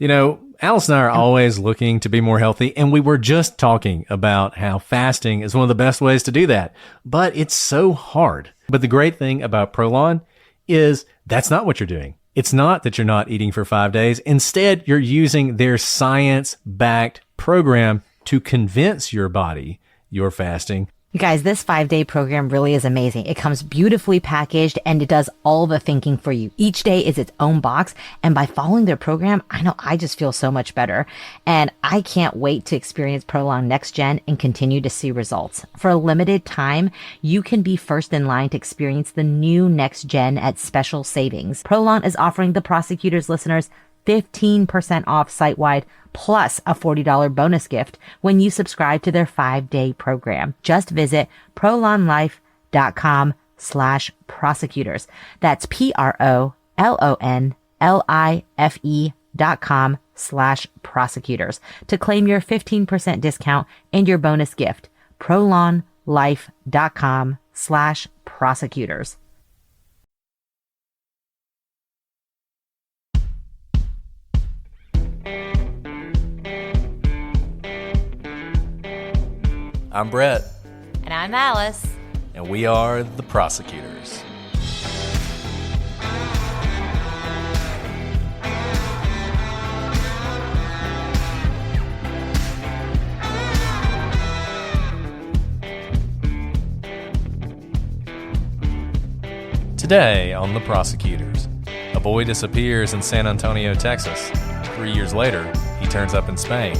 Alice and I are always looking to be more healthy, and we were just talking about how fasting is one of the best ways to do that, but it's so hard. But the great thing about Prolon is that's not what you're doing. It's not that you're not eating for 5 days. Instead, you're using their science-backed program to convince your body you're fasting. You guys, this 5-day program really is amazing. It comes beautifully packaged and it does all the thinking for you. Each day is its own box. And by following their program, I know I just feel so much better. And I can't wait to experience Prolong Next Gen and continue to see results. For a limited time, you can be first in line to experience the new Next Gen at special savings. Prolong is offering the Prosecutors listeners 15% off site-wide plus a $40 bonus gift when you subscribe to their 5-day program. Just visit prolonlife.com/prosecutors. That's PROLONLIFE.com/prosecutors to claim your 15% discount and your bonus gift. prolonlife.com/prosecutors. I'm Brett. And I'm Alice. And we are the Prosecutors. Today on The Prosecutors, a boy disappears in San Antonio, Texas. 3 years later, he turns up in Spain.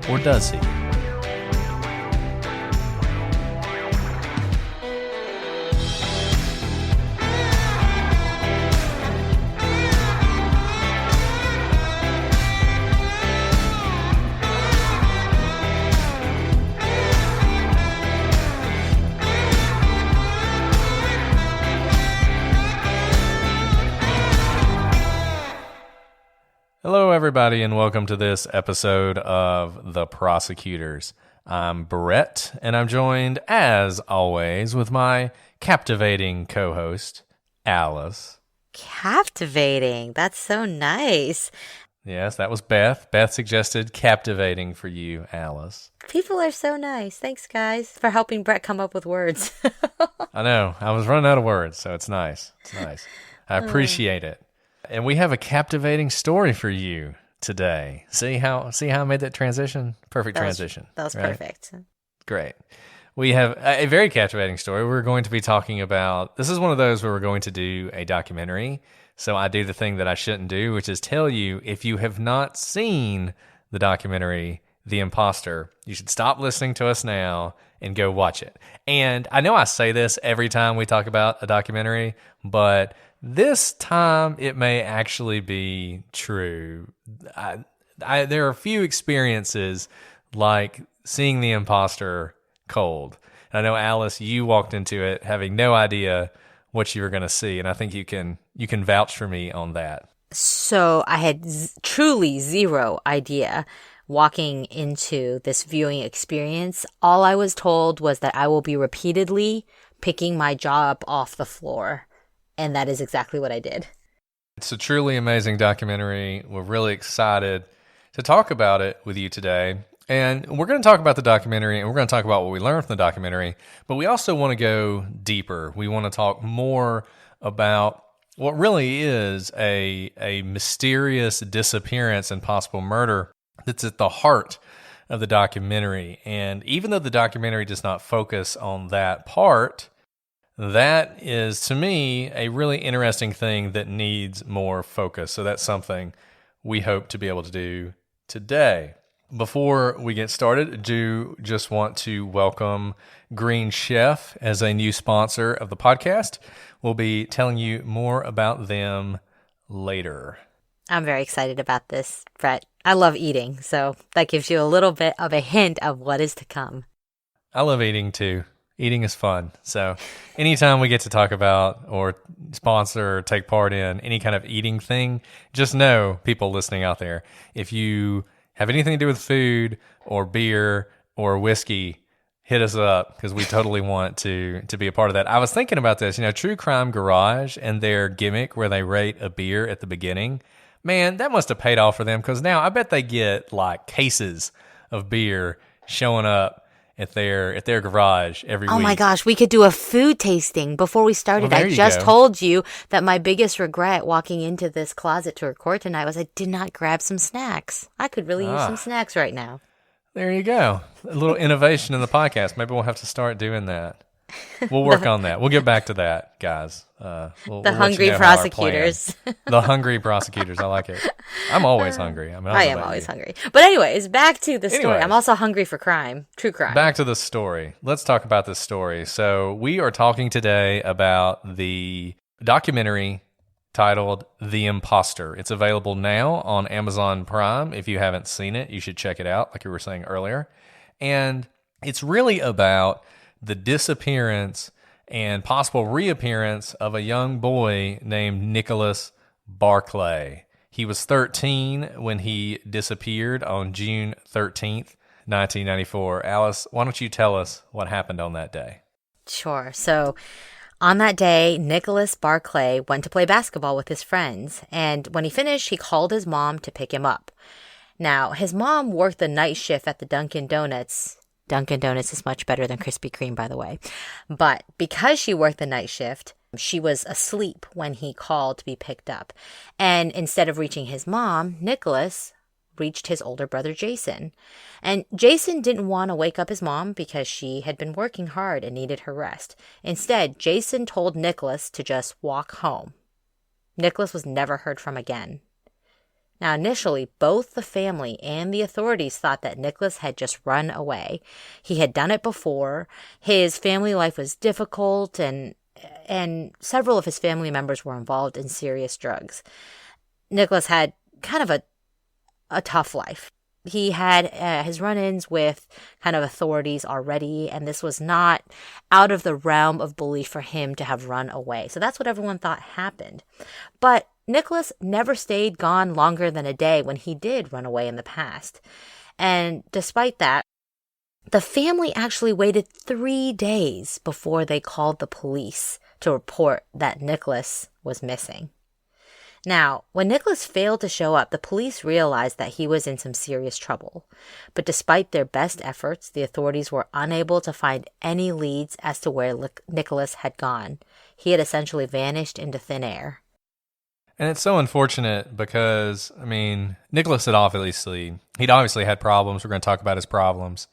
Or does he? Hello, everybody, and welcome to this episode of The Prosecutors. I'm Brett, and I'm joined, as always, with my captivating co-host, Alice. Captivating. That's so nice. Yes, that was Beth. Beth suggested captivating for you, Alice. People are so nice. Thanks, guys, for helping Brett come up with words. I know. I was running out of words, so it's nice. It's nice. I appreciate it. And we have a captivating story for you today. See how I made that transition? Perfect transition. That was right? perfect. Great. We have a very captivating story. We're going to be talking about, this is one of those where we're going to do a documentary. So I do the thing that I shouldn't do, which is tell you, if you have not seen the documentary, The Imposter, you should stop listening to us now and go watch it. And I know I say this every time we talk about a documentary, but this time it may actually be true. There are a few experiences like seeing The Imposter cold. And I know, Alice, you walked into it having no idea what you were going to see, and I think you can vouch for me on that. So I had truly zero idea walking into this viewing experience. All I was told was that I will be repeatedly picking my jaw up off the floor. And that is exactly what I did. It's a truly amazing documentary. We're really excited to talk about it with you today. And we're going to talk about the documentary, and we're going to talk about what we learned from the documentary. But we also want to go deeper. We want to talk more about what really is a mysterious disappearance and possible murder that's at the heart of the documentary. And even though the documentary does not focus on that part, that is, to me, a really interesting thing that needs more focus. So that's something we hope to be able to do today. Before we get started, I do just want to welcome Green Chef as a new sponsor of the podcast. We'll be telling you more about them later. I'm very excited about this, Brett. I love eating, so that gives you a little bit of a hint of what is to come. I love eating too. Eating is fun. So anytime we get to talk about or sponsor or take part in any kind of eating thing, just know, people listening out there, if you have anything to do with food or beer or whiskey, hit us up because we totally want to be a part of that. I was thinking about this, True Crime Garage and their gimmick where they rate a beer at the beginning. Man, that must have paid off for them because now I bet they get like cases of beer showing up at their garage every Oh week. my gosh, we could do a food tasting. Before we started, Well, there I you just go. told you that my biggest regret walking into this closet to record tonight was I did not grab some snacks. I could really use some snacks right now. There you go. A little innovation in the podcast. Maybe we'll have to start doing that. We'll work on that. We'll get back to that, guys. We'll let you hungry know how our prosecutors. plan- The hungry prosecutors. I like it. I'm always hungry. I mean, I am always hungry. But anyways, back to the story. Anyways. I'm also hungry for crime. True crime. Back to the story. Let's talk about this story. So we are talking today about the documentary titled The Imposter. It's available now on Amazon Prime. If you haven't seen it, you should check it out, like we were saying earlier. And it's really about the disappearance and possible reappearance of a young boy named Nicholas Barclay. He was 13 when he disappeared on June 13th, 1994. Alice, why don't you tell us what happened on that day? Sure. So on that day, Nicholas Barclay went to play basketball with his friends. And when he finished, he called his mom to pick him up. Now, his mom worked the night shift at the Dunkin' Donuts. Dunkin' Donuts is much better than Krispy Kreme, by the way. But because she worked the night shift, she was asleep when he called to be picked up. And instead of reaching his mom, Nicholas reached his older brother, Jason. And Jason didn't want to wake up his mom because she had been working hard and needed her rest. Instead, Jason told Nicholas to just walk home. Nicholas was never heard from again. Now, initially, both the family and the authorities thought that Nicholas had just run away. He had done it before. His family life was difficult, and several of his family members were involved in serious drugs. Nicholas had kind of a tough life. He had his run-ins with kind of authorities already, and this was not out of the realm of belief for him to have run away. So that's what everyone thought happened. But Nicholas never stayed gone longer than a day when he did run away in the past. And despite that, the family actually waited 3 days before they called the police to report that Nicholas was missing. Now, when Nicholas failed to show up, the police realized that he was in some serious trouble. But despite their best efforts, the authorities were unable to find any leads as to where Nicholas had gone. He had essentially vanished into thin air. And it's so unfortunate because, I mean, Nicholas had he'd obviously had problems. We're going to talk about his problems.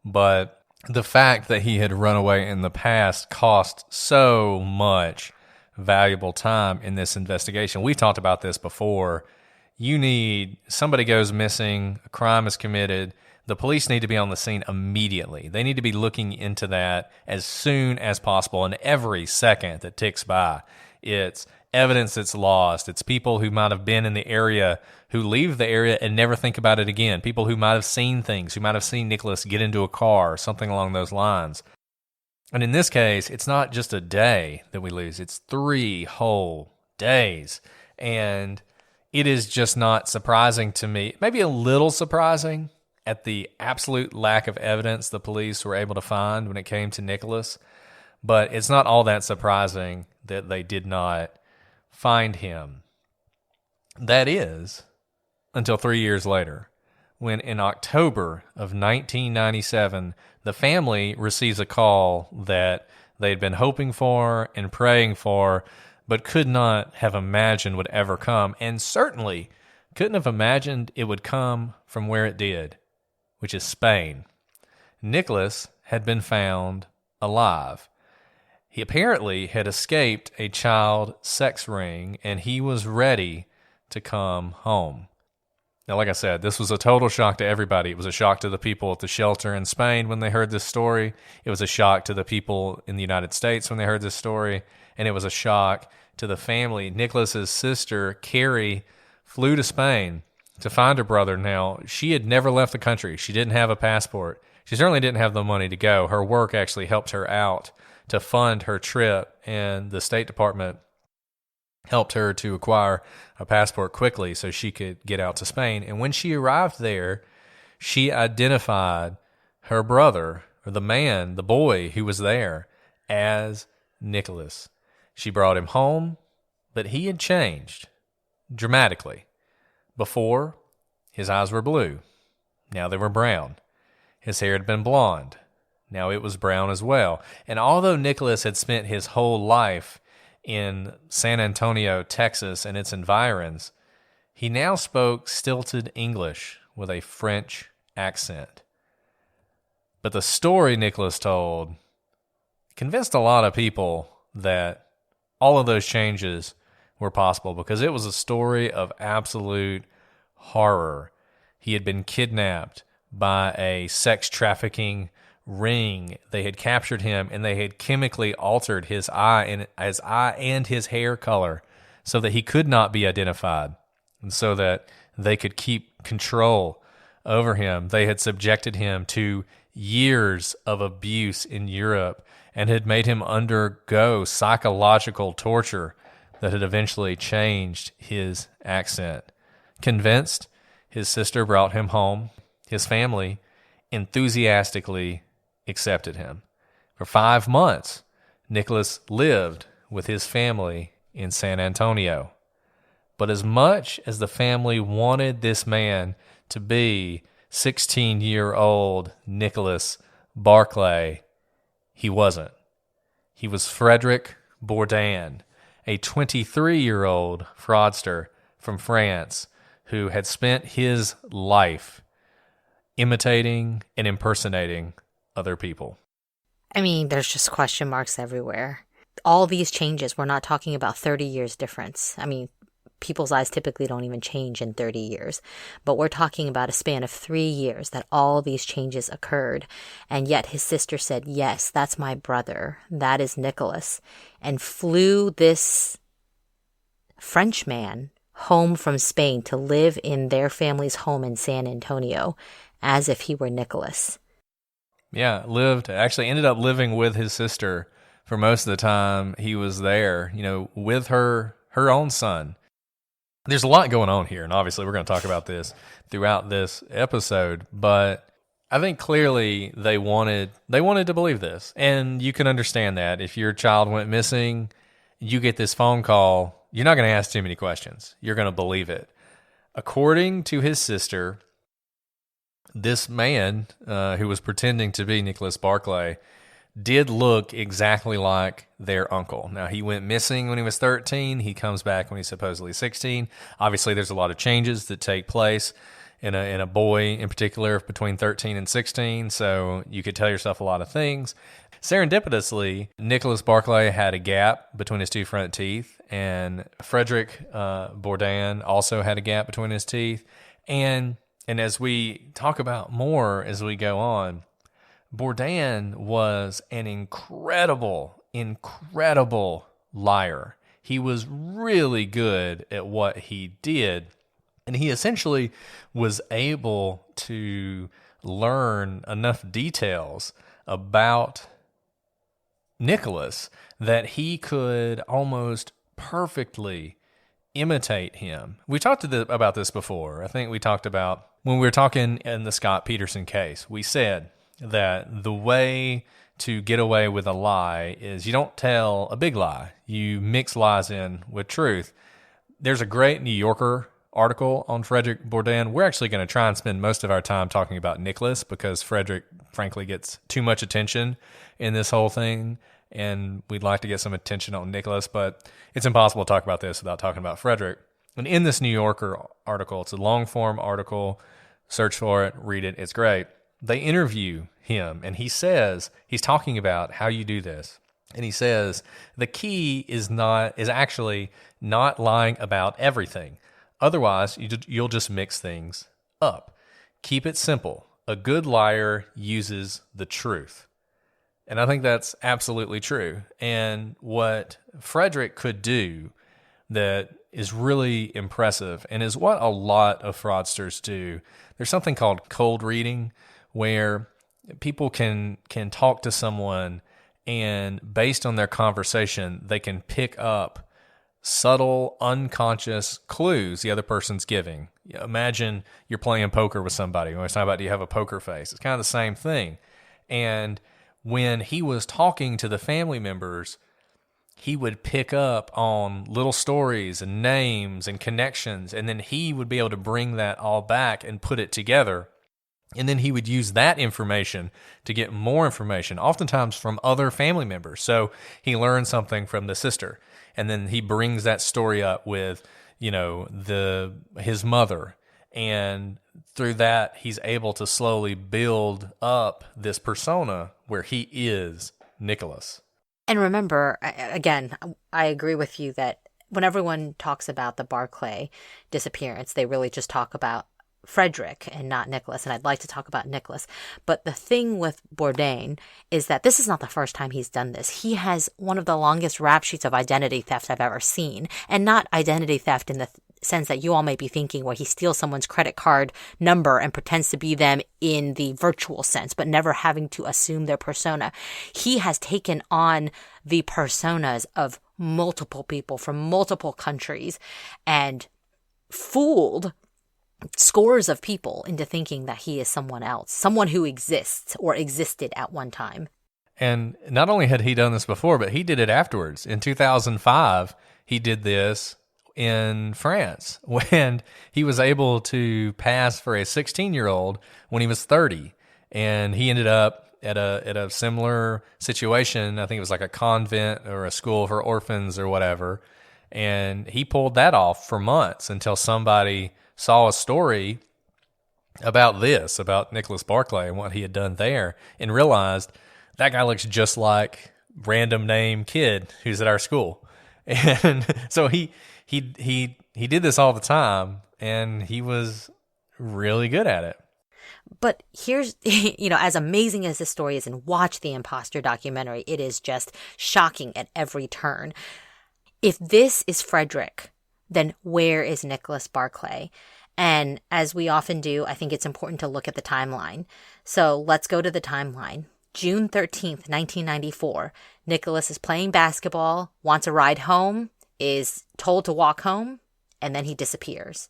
But the fact that he had run away in the past cost so much valuable time in this investigation. We've talked about this before. Somebody goes missing, a crime is committed, the police need to be on the scene immediately. They need to be looking into that as soon as possible, and every second that ticks by, it's evidence that's lost. It's people who might have been in the area who leave the area and never think about it again. People who might have seen things, who might have seen Nicholas get into a car, or something along those lines. And in this case, it's not just a day that we lose. It's 3 whole days. And it is just not surprising to me. Maybe a little surprising at the absolute lack of evidence the police were able to find when it came to Nicholas. But it's not all that surprising that they did not find him. That is, until 3 years later, when in October of 1997, the family receives a call that they'd been hoping for and praying for, but could not have imagined would ever come, and certainly couldn't have imagined it would come from where it did, which is Spain. Nicholas had been found alive. He apparently had escaped a child sex ring, and he was ready to come home. Now, like I said, this was a total shock to everybody. It was a shock to the people at the shelter in Spain when they heard this story. It was a shock to the people in the United States when they heard this story. And it was a shock to the family. Nicholas's sister, Carrie, flew to Spain to find her brother. Now, she had never left the country. She didn't have a passport. She certainly didn't have the money to go. Her work actually helped her out to fund her trip, and the State Department helped her to acquire a passport quickly so she could get out to Spain. And when she arrived there, she identified her brother, or the boy who was there, as Nicholas. She brought him home, but he had changed dramatically. Before, his eyes were blue. Now they were brown. His hair had been blonde. Now it was brown as well. And although Nicholas had spent his whole life in San Antonio, Texas, and its environs, he now spoke stilted English with a French accent. But the story Nicholas told convinced a lot of people that all of those changes were possible because it was a story of absolute horror. He had been kidnapped by a sex trafficking ring. They had captured him and they had chemically altered his eye and his hair color so that he could not be identified and so that they could keep control over him. They had subjected him to years of abuse in Europe and had made him undergo psychological torture that had eventually changed his accent. Convinced, his sister brought him home. His family enthusiastically accepted him. For 5 months, Nicholas lived with his family in San Antonio. But as much as the family wanted this man to be 16-year-old Nicholas Barclay, he wasn't. He was Frederick Bourdin, a 23-year-old fraudster from France who had spent his life imitating and impersonating other people. I mean, there's just question marks everywhere. All these changes, we're not talking about 30 years difference. I mean, people's eyes typically don't even change in 30 years. But we're talking about a span of 3 years that all these changes occurred. And yet his sister said, yes, that's my brother. That is Nicholas. And flew this French man home from Spain to live in their family's home in San Antonio as if he were Nicholas. Yeah, actually ended up living with his sister for most of the time he was there, with her own son. There's a lot going on here, and obviously we're going to talk about this throughout this episode, but I think clearly they wanted to believe this, and you can understand that. If your child went missing, you get this phone call, you're not going to ask too many questions. You're going to believe it. According to his sister, this man who was pretending to be Nicholas Barclay did look exactly like their uncle. Now, he went missing when he was 13. He comes back when he's supposedly 16. Obviously, there's a lot of changes that take place in a boy in particular between 13 and 16, so you could tell yourself a lot of things. Serendipitously, Nicholas Barclay had a gap between his two front teeth, and Frederick Bourdin also had a gap between his teeth. And as we talk about more as we go on, Bourdin was an incredible liar. He was really good at what he did, and he essentially was able to learn enough details about Nicholas that he could almost perfectly imitate him. We talked about this before. I think we talked about when we were talking in the Scott Peterson case. We said that the way to get away with a lie is you don't tell a big lie. You mix lies in with truth. There's a great New Yorker article on Frederick Bourdin. We're actually going to try and spend most of our time talking about Nicholas because Frederick, frankly, gets too much attention in this whole thing, and we'd like to get some attention on Nicholas, but it's impossible to talk about this without talking about Frederick. And in this New Yorker article, it's a long-form article. Search for it, read it. It's great. They interview him, and he says, he's talking about how you do this. And he says, the key is actually not lying about everything. Otherwise, you'll just mix things up. Keep it simple. A good liar uses the truth. And I think that's absolutely true. And what Frederick could do that is really impressive and is what a lot of fraudsters do, there's something called cold reading, where people can talk to someone and based on their conversation, they can pick up subtle, unconscious clues the other person's giving. Imagine you're playing poker with somebody. We always talk about, do you have a poker face? It's kind of the same thing. And when he was talking to the family members, he would pick up on little stories and names and connections, and then he would be able to bring that all back and put it together. And then he would use that information to get more information, oftentimes from other family members. So he learned something from the sister, and then he brings that story up with, his mother. And through that, he's able to slowly build up this persona where he is Nicholas. And remember, again, I agree with you that when everyone talks about the Barclay disappearance, they really just talk about Frederick and not Nicholas. And I'd like to talk about Nicholas. But the thing with Bourdain is that this is not the first time he's done this. He has one of the longest rap sheets of identity theft I've ever seen. And not identity theft in the sense that you all may be thinking, where he steals someone's credit card number and pretends to be them in the virtual sense, but never having to assume their persona. He has taken on the personas of multiple people from multiple countries and fooled scores of people into thinking that he is someone else, someone who exists or existed at one time. And not only had he done this before, but he did it afterwards. In 2005, he did this in France when he was able to pass for a 16-year-old when he was 30. And he ended up at a similar situation. I think it was like a convent or a school for orphans or whatever. And he pulled that off for months until somebody saw a story about Nicholas Barclay and what he had done there, and realized that guy looks just like random name kid who's at our school. And so he did this all the time, and he was really good at it. But here's, as amazing as this story is, and watch the Imposter documentary, it is just shocking at every turn. If this is Frederick, then where is Nicholas Barclay? And as we often do, I think it's important to look at the timeline. So let's go to the timeline. June 13th, 1994, Nicholas is playing basketball, wants a ride home, is told to walk home, and then he disappears.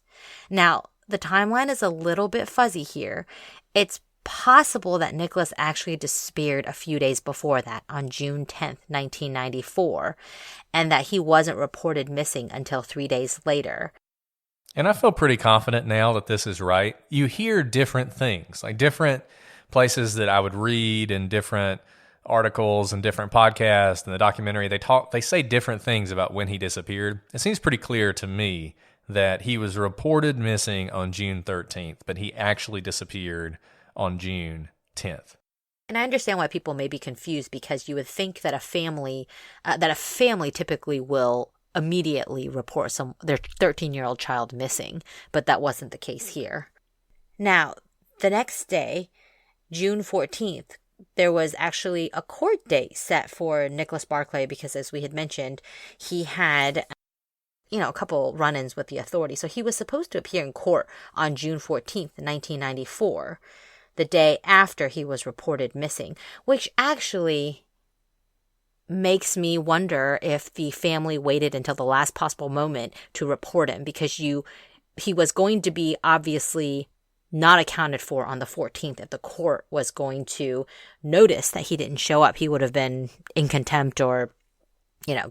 Now, the timeline is a little bit fuzzy here. It's possible that Nicholas actually disappeared a few days before that, on June 10th, 1994, and that he wasn't reported missing until 3 days later. And I feel pretty confident now that this is right. You hear different things, like different places that I would read and different articles and different podcasts and the documentary. They say different things about when he disappeared. It seems pretty clear to me that he was reported missing on June 13th, but he actually disappeared on June 10th. And I understand why people may be confused, because you would think that a family typically will immediately report their 13-year-old child missing, but that wasn't the case here. Now, the next day, June 14th, there was actually a court date set for Nicholas Barclay, because as we had mentioned, he had a couple run-ins with the authorities. So he was supposed to appear in court on June 14th, 1994, the day after he was reported missing, which actually makes me wonder if the family waited until the last possible moment to report him, because he was going to be obviously not accounted for on the 14th. If the court was going to notice that he didn't show up, he would have been in contempt or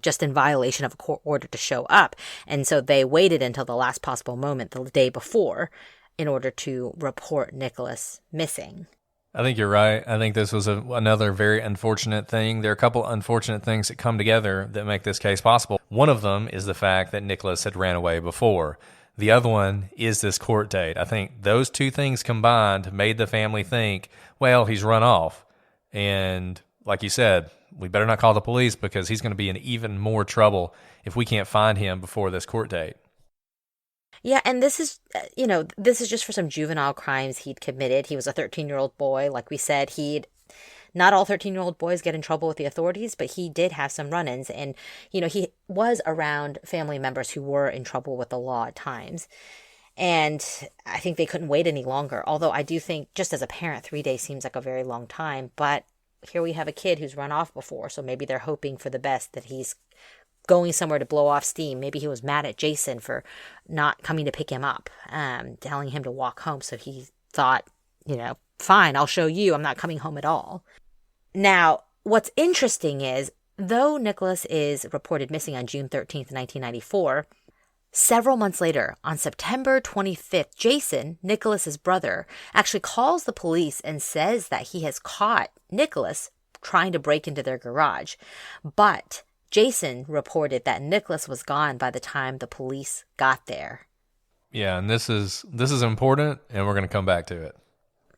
just in violation of a court order to show up. And so they waited until the last possible moment, the day before, in order to report Nicholas missing. I think you're right. I think this was another very unfortunate thing. There are a couple unfortunate things that come together that make this case possible. One of them is the fact that Nicholas had ran away before. The other one is this court date. I think those two things combined made the family think, well, he's run off. And like you said, we better not call the police, because he's going to be in even more trouble if we can't find him before this court date. Yeah, and this is just for some juvenile crimes he'd committed. He was a 13-year-old boy. Like we said, not all 13-year-old boys get in trouble with the authorities, but he did have some run-ins. And, he was around family members who were in trouble with the law at times. And I think they couldn't wait any longer. Although I do think, just as a parent, 3 days seems like a very long time. But here we have a kid who's run off before, so maybe they're hoping for the best, that he's going somewhere to blow off steam. Maybe he was mad at Jason for not coming to pick him up, telling him to walk home. So he thought, fine, I'll show you. I'm not coming home at all. Now, what's interesting is Though Nicholas is reported missing on June 13th, 1994, several months later, on September 25th, Jason, Nicholas's brother, actually calls the police and says that he has caught Nicholas trying to break into their garage. But Jason reported that Nicholas was gone by the time the police got there. Yeah, and this is important, and we're going to come back to it.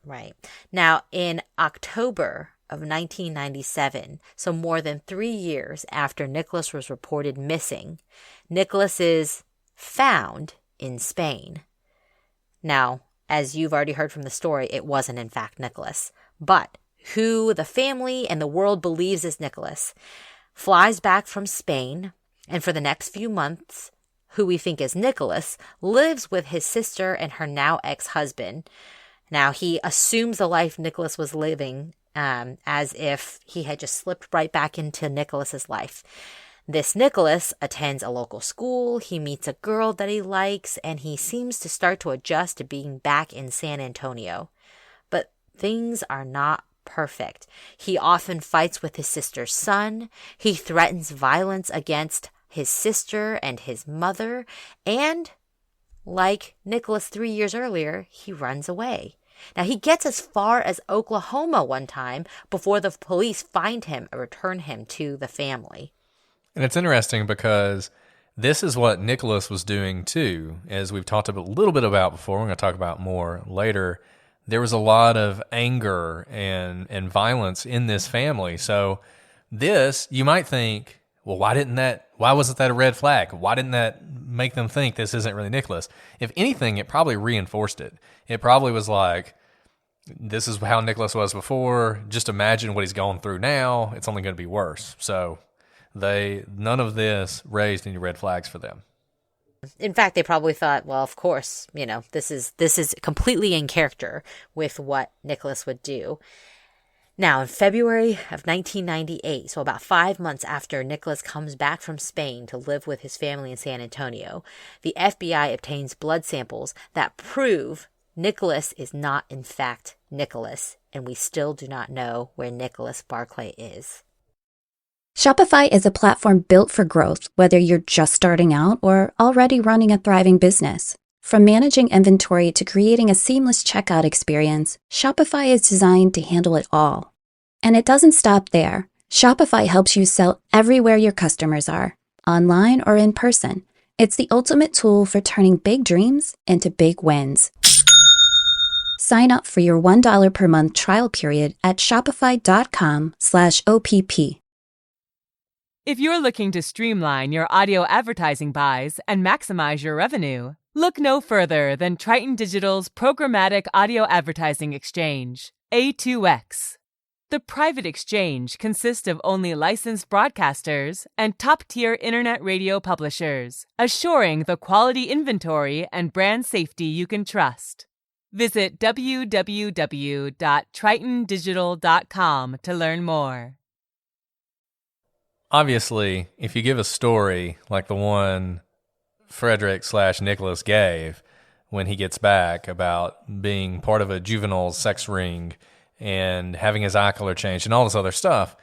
Right. Now, in October of 1997, so more than 3 years after Nicholas was reported missing, Nicholas is found in Spain. Now, as you've already heard from the story, it wasn't in fact Nicholas, but who the family and the world believes is Nicholas flies back from Spain, and for the next few months, who we think is Nicholas lives with his sister and her now ex-husband. Now, he assumes the life Nicholas was living as if he had just slipped right back into Nicholas's life. This Nicholas attends a local school, he meets a girl that he likes, and he seems to start to adjust to being back in San Antonio. But things are not perfect. He often fights with his sister's son, he threatens violence against his sister and his mother, and like Nicholas 3 years earlier, he runs away. Now, he gets as far as Oklahoma one time before the police find him and return him to the family. And it's interesting because this is what Nicholas was doing too, as we've talked a little bit about before. We're going to talk about more later. There was a lot of anger and violence in this family. So this, you might think, well, why wasn't that a red flag? Why didn't that make them think this isn't really Nicholas? If anything, it probably reinforced it. It probably was like, this is how Nicholas was before. Just imagine what he's going through now. It's only going to be worse. So none of this raised any red flags for them. In fact, they probably thought, well, of course, this is completely in character with what Nicholas would do. Now, in February of 1998, so about 5 months after Nicholas comes back from Spain to live with his family in San Antonio, the FBI obtains blood samples that prove Nicholas is not, in fact, Nicholas, and we still do not know where Nicholas Barclay is. Shopify is a platform built for growth, whether you're just starting out or already running a thriving business. From managing inventory to creating a seamless checkout experience, Shopify is designed to handle it all. And it doesn't stop there. Shopify helps you sell everywhere your customers are, online or in person. It's the ultimate tool for turning big dreams into big wins. Sign up for your $1 per month trial period at shopify.com/OPP. If you're looking to streamline your audio advertising buys and maximize your revenue, look no further than Triton Digital's programmatic audio advertising exchange, A2X. The private exchange consists of only licensed broadcasters and top-tier internet radio publishers, assuring the quality inventory and brand safety you can trust. Visit www.tritondigital.com to learn more. Obviously, if you give a story like the one Frederick/Nicholas gave when he gets back about being part of a juvenile sex ring and having his eye color changed and all this other stuff,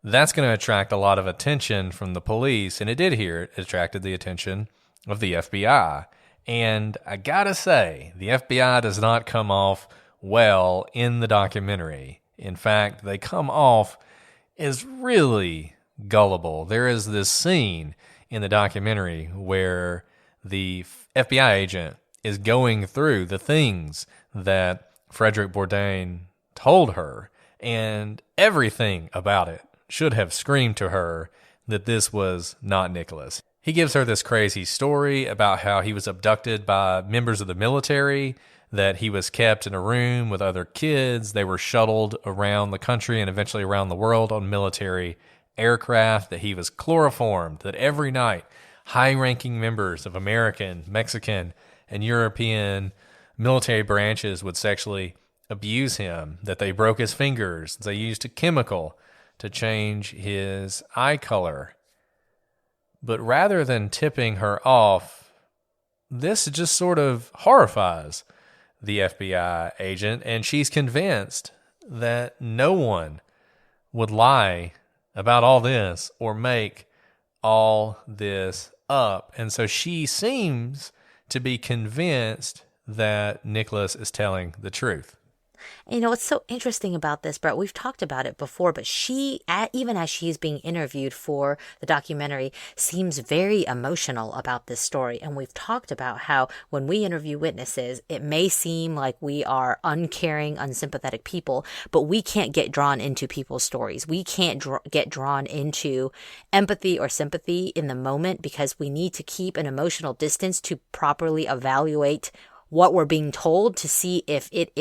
that's going to attract a lot of attention from the police. And it did here. It attracted the attention of the FBI. And I gotta say, the FBI does not come off well in the documentary. In fact, they come off as really gullible. There is this scene in the documentary where the FBI agent is going through the things that Frederick Bourdain told her, and everything about it should have screamed to her that this was not Nicholas. He gives her this crazy story about how he was abducted by members of the military, that he was kept in a room with other kids. They were shuttled around the country and eventually around the world on military aircraft, that he was chloroformed, that every night high-ranking members of American, Mexican, and European military branches would sexually abuse him, that they broke his fingers, they used a chemical to change his eye color. But rather than tipping her off, this just sort of horrifies the FBI agent, and she's convinced that no one would lie about all this or make all this up. And so she seems to be convinced that Nicholas is telling the truth. You know, what's so interesting about this, Brett, we've talked about it before, but she, even as she's being interviewed for the documentary, seems very emotional about this story. And we've talked about how when we interview witnesses, it may seem like we are uncaring, unsympathetic people, but we can't get drawn into people's stories. We can't get drawn into empathy or sympathy in the moment because we need to keep an emotional distance to properly evaluate what we're being told to see if it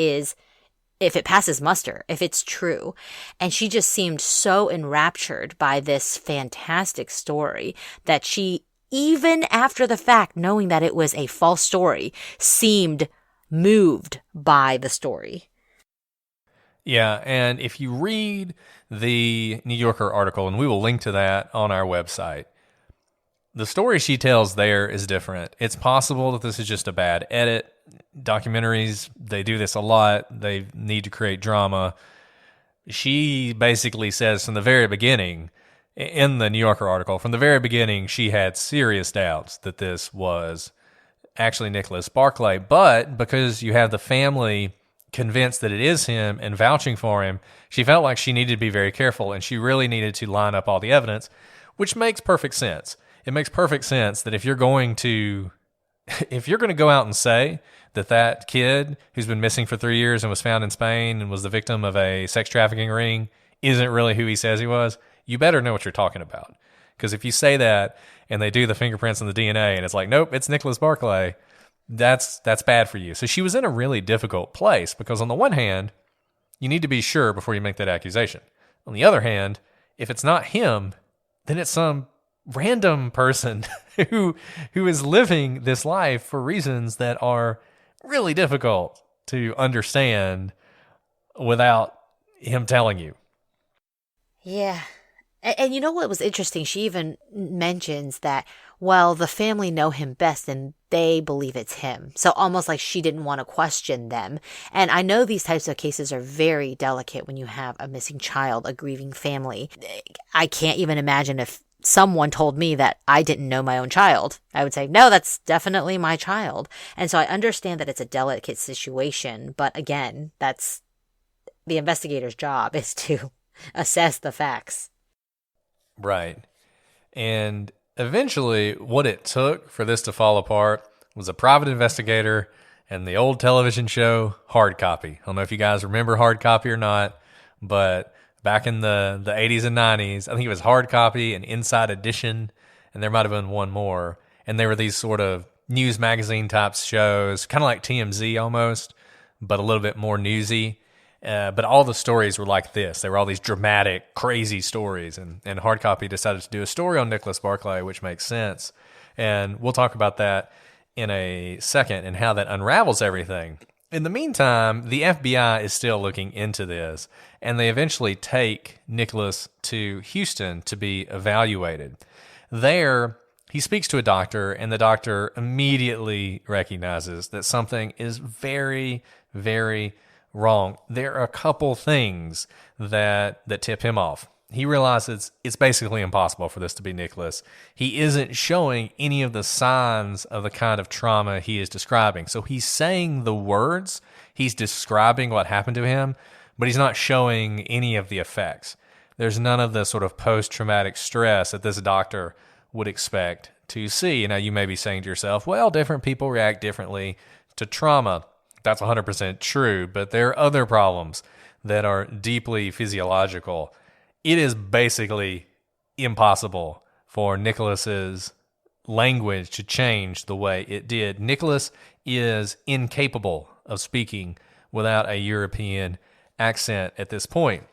passes muster, if it's true. And she just seemed so enraptured by this fantastic story that she, even after the fact, knowing that it was a false story, seemed moved by the story. Yeah, and if you read the New Yorker article, and we will link to that on our website, the story she tells there is different. It's possible that this is just a bad edit. Documentaries, they do this a lot. They need to create drama. She basically says from the very beginning, in the New Yorker article, from the very beginning, she had serious doubts that this was actually Nicholas Barclay. But because you have the family convinced that it is him and vouching for him, she felt like she needed to be very careful, and she really needed to line up all the evidence, which makes perfect sense. It makes perfect sense that if you're going to go out and say that kid who's been missing for 3 years and was found in Spain and was the victim of a sex trafficking ring isn't really who he says he was, you better know what you're talking about. Because if you say that and they do the fingerprints and the DNA and it's like, nope, it's Nicholas Barclay, that's bad for you. So she was in a really difficult place because on the one hand, you need to be sure before you make that accusation. On the other hand, if it's not him, then it's some random person who is living this life for reasons that are really difficult to understand without him telling you. Yeah. And you know what was interesting? She even mentions that, well, the family know him best and they believe it's him. So almost like she didn't want to question them. And I know these types of cases are very delicate when you have a missing child, a grieving family. I can't even imagine if someone told me that I didn't know my own child. I would say, no, that's definitely my child. And so I understand that it's a delicate situation. But again, that's the investigator's job, is to assess the facts. Right. And eventually, what it took for this to fall apart was a private investigator and the old television show Hard Copy. I don't know if you guys remember Hard Copy or not, but back in the 80s and 90s, I think it was Hard Copy and Inside Edition, and there might have been one more. And they were these sort of news magazine type shows, kind of like TMZ almost, but a little bit more newsy. But all the stories were like this. They were all these dramatic, crazy stories. And Hard Copy decided to do a story on Nicholas Barclay, which makes sense. And we'll talk about that in a second and how that unravels everything. In the meantime, the FBI is still looking into this, and they eventually take Nicholas to Houston to be evaluated. There, he speaks to a doctor, and the doctor immediately recognizes that something is very, very wrong. There are a couple things that tip him off. He realizes it's basically impossible for this to be Nicholas. He isn't showing any of the signs of the kind of trauma he is describing. So he's saying the words, he's describing what happened to him, but he's not showing any of the effects. There's none of the sort of post-traumatic stress that this doctor would expect to see. Now, you may be saying to yourself, well, different people react differently to trauma. That's 100% true, but there are other problems that are deeply physiological. It is basically impossible for Nicholas's language to change the way it did. Nicholas is incapable of speaking without a European accent at this point.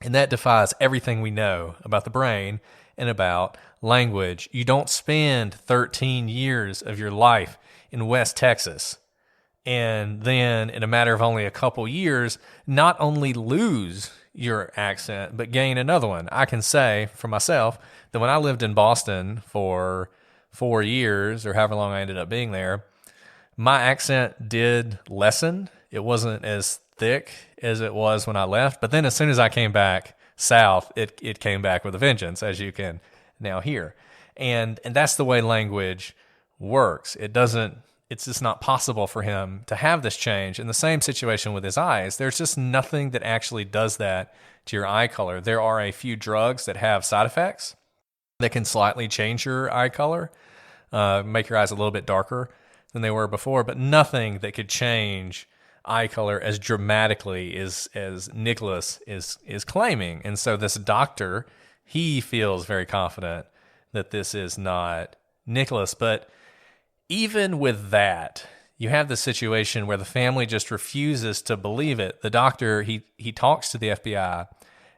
And that defies everything we know about the brain and about language. You don't spend 13 years of your life in West Texas and then in a matter of only a couple years, not only lose your accent, but gain another one. I can say for myself that when I lived in Boston for 4 years, or however long I ended up being there, my accent did lessen. It wasn't as thick as it was when I left. But then as soon as I came back, south, it came back with a vengeance, as you can now hear. And that's the way language works. It's just not possible for him to have this change. In the same situation with his eyes, there's just nothing that actually does that to your eye color. There are a few drugs that have side effects that can slightly change your eye color, make your eyes a little bit darker than they were before, but nothing that could change eye color as dramatically as Nicholas is claiming. And so this doctor, he feels very confident that this is not Nicholas. But even with that, you have this situation where the family just refuses to believe it. The doctor, he talks to the FBI,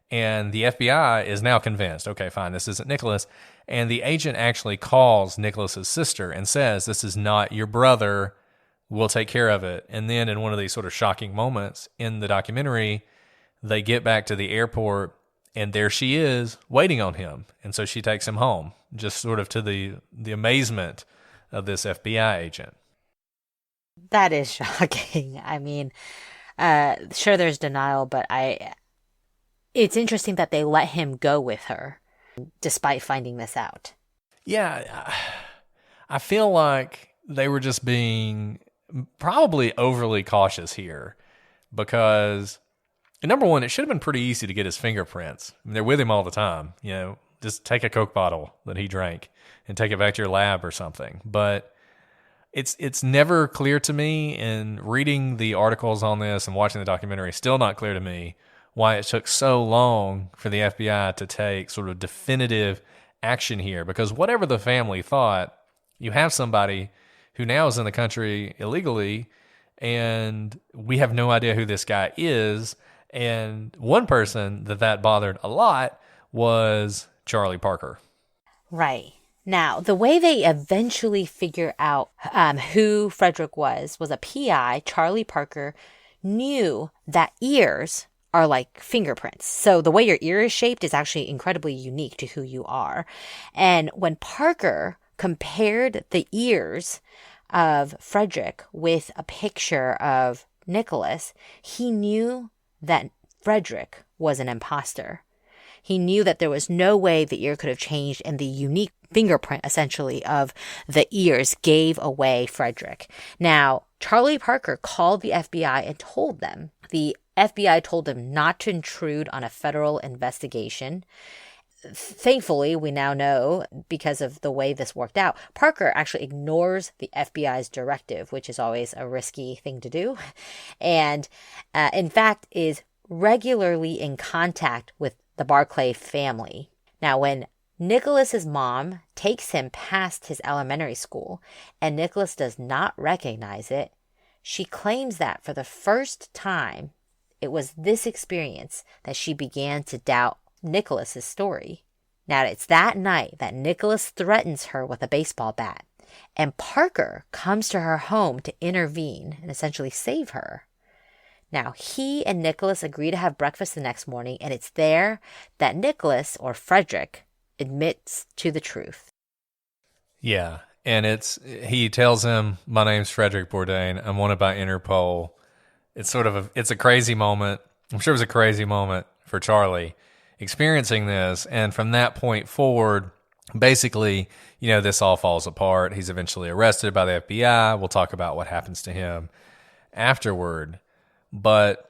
and the FBI is now convinced, okay, fine, this isn't Nicholas. And the agent actually calls Nicholas's sister and says, this is not your brother. We'll take care of it. And then in one of these sort of shocking moments in the documentary, they get back to the airport, and there she is waiting on him. And so she takes him home, just sort of to the amazement of this FBI agent. That is shocking. I mean, sure, there's denial, but it's interesting that they let him go with her despite finding this out. Yeah, I feel like they were just being probably overly cautious here because, number one, it should have been pretty easy to get his fingerprints. I mean, they're with him all the time. You know, just take a Coke bottle that he drank and take it back to your lab or something. But it's never clear to me, in reading the articles on this and watching the documentary, still not clear to me why it took so long for the FBI to take sort of definitive action here. Because whatever the family thought, you have somebody who now is in the country illegally, and we have no idea who this guy is. And one person that bothered a lot was Charlie Parker. Right. Now, the way they eventually figure out who Frederick was a PI, Charlie Parker, knew that ears are like fingerprints. So the way your ear is shaped is actually incredibly unique to who you are. And when Parker compared the ears of Frederick with a picture of Nicholas, he knew that Frederick was an imposter. He knew that there was no way the ear could have changed, and the unique fingerprint, essentially, of the ears gave away Frederick. Now, Charlie Parker called the FBI and told them. The FBI told him not to intrude on a federal investigation. Thankfully, we now know, because of the way this worked out, Parker actually ignores the FBI's directive, which is always a risky thing to do, and in fact is regularly in contact with the Barclay family. Now, when Nicholas's mom takes him past his elementary school and Nicholas does not recognize it, she claims that for the first time, it was this experience that she began to doubt Nicholas's story. Now, it's that night that Nicholas threatens her with a baseball bat, and Parker comes to her home to intervene and essentially save her. Now, he and Nicholas agree to have breakfast the next morning, and it's there that Nicholas, or Frederick, admits to the truth. Yeah, and he tells him, "My name's Frederick Bourdain. I'm wanted by Interpol." It's it's a crazy moment. I'm sure it was a crazy moment for Charlie experiencing this, and from that point forward, basically, this all falls apart. He's eventually arrested by the FBI. We'll talk about what happens to him afterward. But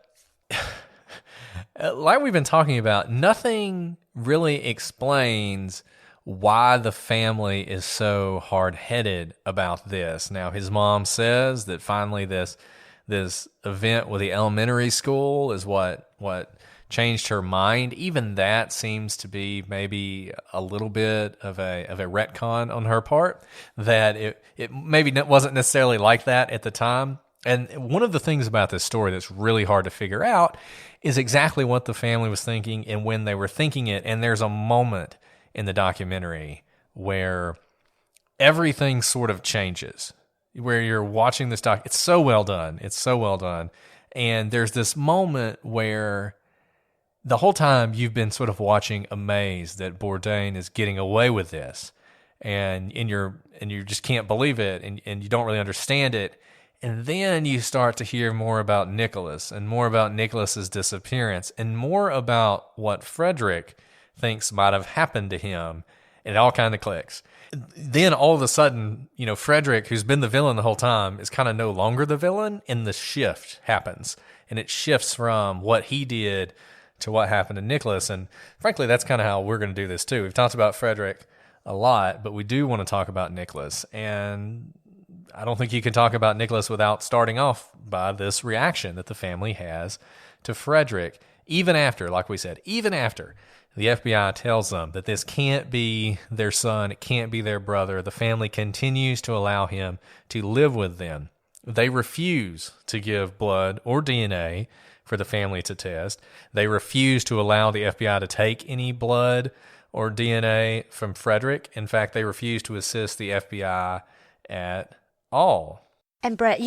like we've been talking about, nothing really explains why the family is so hard-headed about this. Now, his mom says that finally this event with the elementary school is what changed her mind. Even that seems to be maybe a little bit of a retcon on her part, that it maybe wasn't necessarily like that at the time. And one of the things about this story that's really hard to figure out is exactly what the family was thinking and when they were thinking it. And there's a moment in the documentary where everything sort of changes, where you're watching this It's so well done. It's so well done. And there's this moment where the whole time you've been sort of watching, amazed that Bourdain is getting away with this. And you just can't believe it, and you don't really understand it. And then you start to hear more about Nicholas and more about Nicholas's disappearance and more about what Frederick thinks might have happened to him. And it all kind of clicks. Then all of a sudden, Frederick, who's been the villain the whole time, is kind of no longer the villain, and the shift happens. And it shifts from what he did to what happened to Nicholas. And frankly, that's kind of how we're going to do this too. We've talked about Frederick a lot, but we do want to talk about Nicholas. And I don't think you can talk about Nicholas without starting off by this reaction that the family has to Frederick, even after, like we said, even after the FBI tells them that this can't be their son, it can't be their brother. The family continues to allow him to live with them. They refuse to give blood or DNA for the family to test. They refuse to allow the FBI to take any blood or DNA from Frederick. In fact, they refuse to assist the FBI at all. And Brett,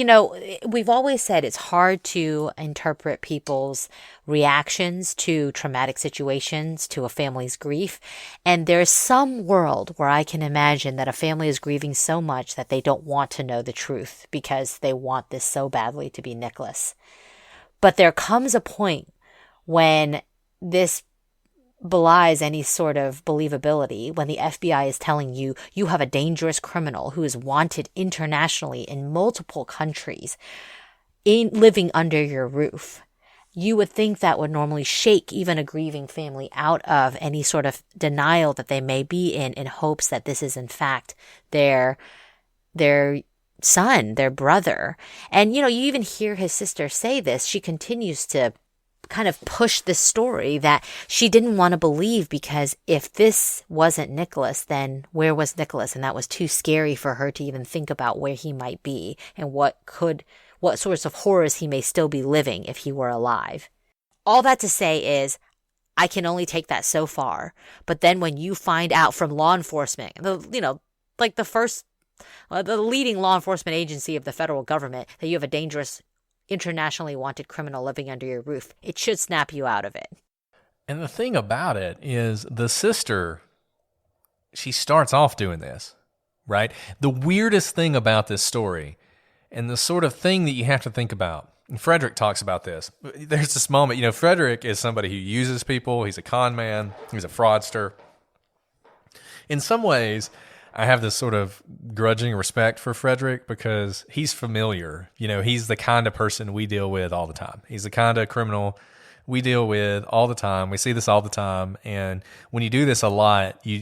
we've always said it's hard to interpret people's reactions to traumatic situations, to a family's grief. And there's some world where I can imagine that a family is grieving so much that they don't want to know the truth because they want this so badly to be Nicholas. But there comes a point when this belies any sort of believability, when the FBI is telling you you have a dangerous criminal who is wanted internationally in multiple countries living under your roof. You would think that would normally shake even a grieving family out of any sort of denial that they may be in hopes that this is in fact their son, their brother. And you even hear his sister say this. She continues to kind of push this story that she didn't want to believe, because if this wasn't Nicholas, then where was Nicholas? And that was too scary for her to even think about where he might be and what sorts of horrors he may still be living if he were alive. All that to say is, I can only take that so far. But then when you find out from law enforcement, the leading law enforcement agency of the federal government, that you have a dangerous internationally wanted criminal living under your roof, it should snap you out of it. And the thing about it is the sister, she starts off doing this, right? The weirdest thing about this story, and the sort of thing that you have to think about, and Frederick talks about this, there's this moment, Frederick is somebody who uses people, he's a con man, he's a fraudster. In some ways, I have this sort of grudging respect for Frederick because he's familiar. He's the kind of person we deal with all the time. He's the kind of criminal we deal with all the time. We see this all the time. And when you do this a lot, you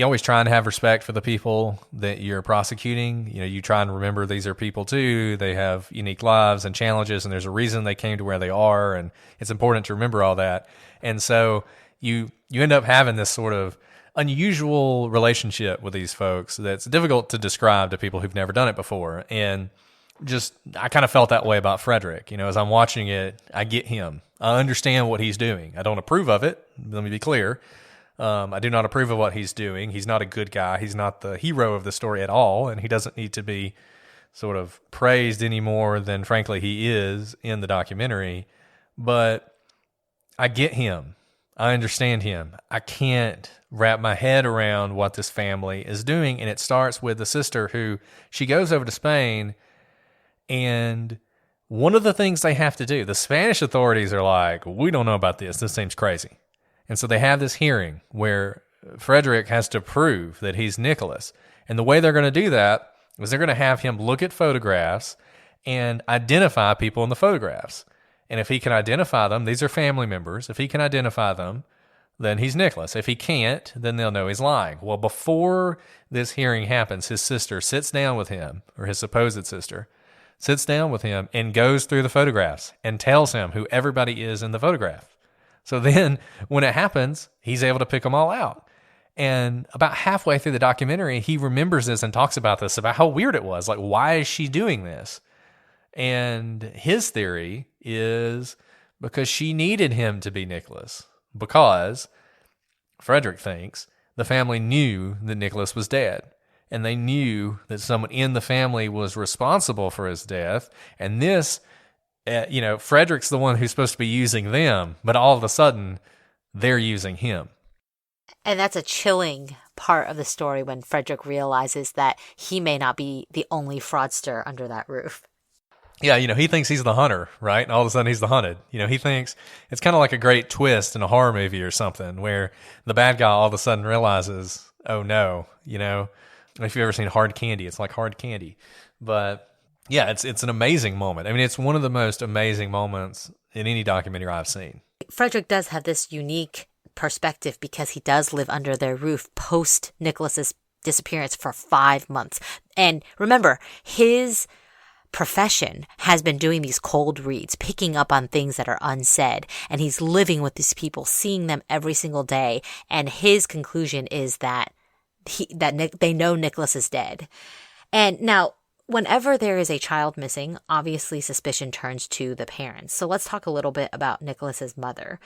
always try and have respect for the people that you're prosecuting. You try and remember these are people too. They have unique lives and challenges, and there's a reason they came to where they are. And it's important to remember all that. And so you end up having this sort of unusual relationship with these folks that's difficult to describe to people who've never done it before. And I kind of felt that way about Frederick. As I'm watching it, I get him. I understand what he's doing. I don't approve of it. Let me be clear. I do not approve of what he's doing. He's not a good guy. He's not the hero of the story at all. And he doesn't need to be sort of praised any more than, frankly, he is in the documentary. But I get him. I understand him. I can't wrap my head around what this family is doing. And it starts with the sister who, she goes over to Spain, and one of the things they have to do, the Spanish authorities are like, we don't know about this. This seems crazy. And so they have this hearing where Frederick has to prove that he's Nicholas. And the way they're going to do that is they're going to have him look at photographs and identify people in the photographs. And if he can identify them, these are family members. If he can identify them, then he's Nicholas. If he can't, then they'll know he's lying. Well, before this hearing happens, his sister sits down with him, or his supposed sister, sits down with him and goes through the photographs and tells him who everybody is in the photograph. So then when it happens, he's able to pick them all out. And about halfway through the documentary, he remembers this and talks about this, about how weird it was. Like, why is she doing this? And his theory is because she needed him to be Nicholas, because Frederick thinks the family knew that Nicholas was dead, and they knew that someone in the family was responsible for his death. And this, Frederick's the one who's supposed to be using them, but all of a sudden they're using him. And that's a chilling part of the story when Frederick realizes that he may not be the only fraudster under that roof. Yeah, he thinks he's the hunter, right? And all of a sudden he's the hunted. He thinks it's kind of like a great twist in a horror movie or something where the bad guy all of a sudden realizes, oh no, if you've ever seen Hard Candy, it's like hard candy. But yeah, it's an amazing moment. I mean, it's one of the most amazing moments in any documentary I've seen. Frederick does have this unique perspective because he does live under their roof post Nicholas's disappearance for 5 months. And remember, his profession has been doing these cold reads, picking up on things that are unsaid, and he's living with these people, seeing them every single day. And his conclusion is that they know Nicholas is dead. And now, whenever there is a child missing, obviously suspicion turns to the parents. So let's talk a little bit about Nicholas's mother.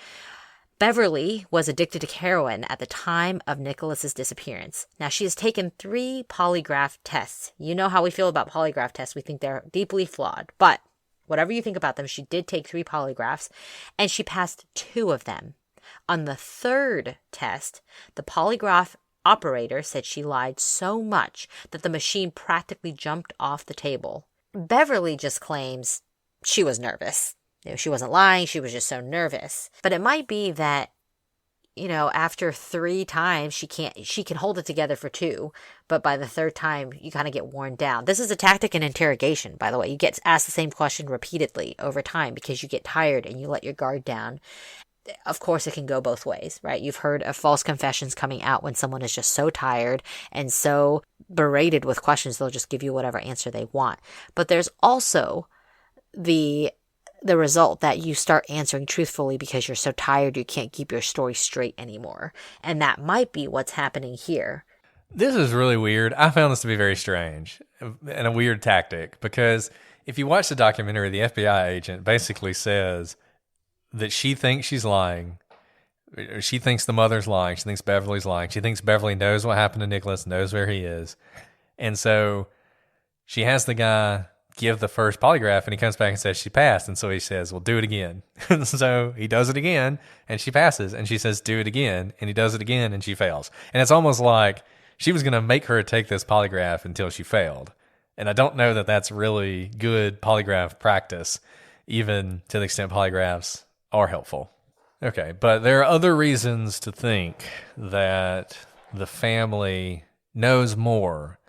Beverly was addicted to heroin at the time of Nicholas's disappearance. Now, she has taken 3 polygraph tests. You know how we feel about polygraph tests. We think they're deeply flawed. But whatever you think about them, she did take 3 polygraphs, and she passed 2 of them. On the 3rd test, the polygraph operator said she lied so much that the machine practically jumped off the table. Beverly just claims she was nervous. She wasn't lying, she was just so nervous. But it might be that, after 3 times, she can hold it together for 2, but by the 3rd time, you kind of get worn down. This is a tactic in interrogation, by the way. You get asked the same question repeatedly over time because you get tired and you let your guard down. Of course, it can go both ways, right? You've heard of false confessions coming out when someone is just so tired and so berated with questions, they'll just give you whatever answer they want. But there's also the result that you start answering truthfully because you're so tired you can't keep your story straight anymore. And that might be what's happening here. This is really weird. I found this to be very strange and a weird tactic because if you watch the documentary, the FBI agent basically says that she thinks she's lying. She thinks the mother's lying. She thinks Beverly's lying. She thinks Beverly knows what happened to Nicholas, knows where he is. And so she has the guy give the first polygraph, and he comes back and says she passed. And so he says, well, do it again. And so he does it again, and she passes. And she says, do it again. And he does it again, and she fails. And it's almost like she was going to make her take this polygraph until she failed. And I don't know that that's really good polygraph practice, even to the extent polygraphs are helpful. Okay, but there are other reasons to think that the family knows more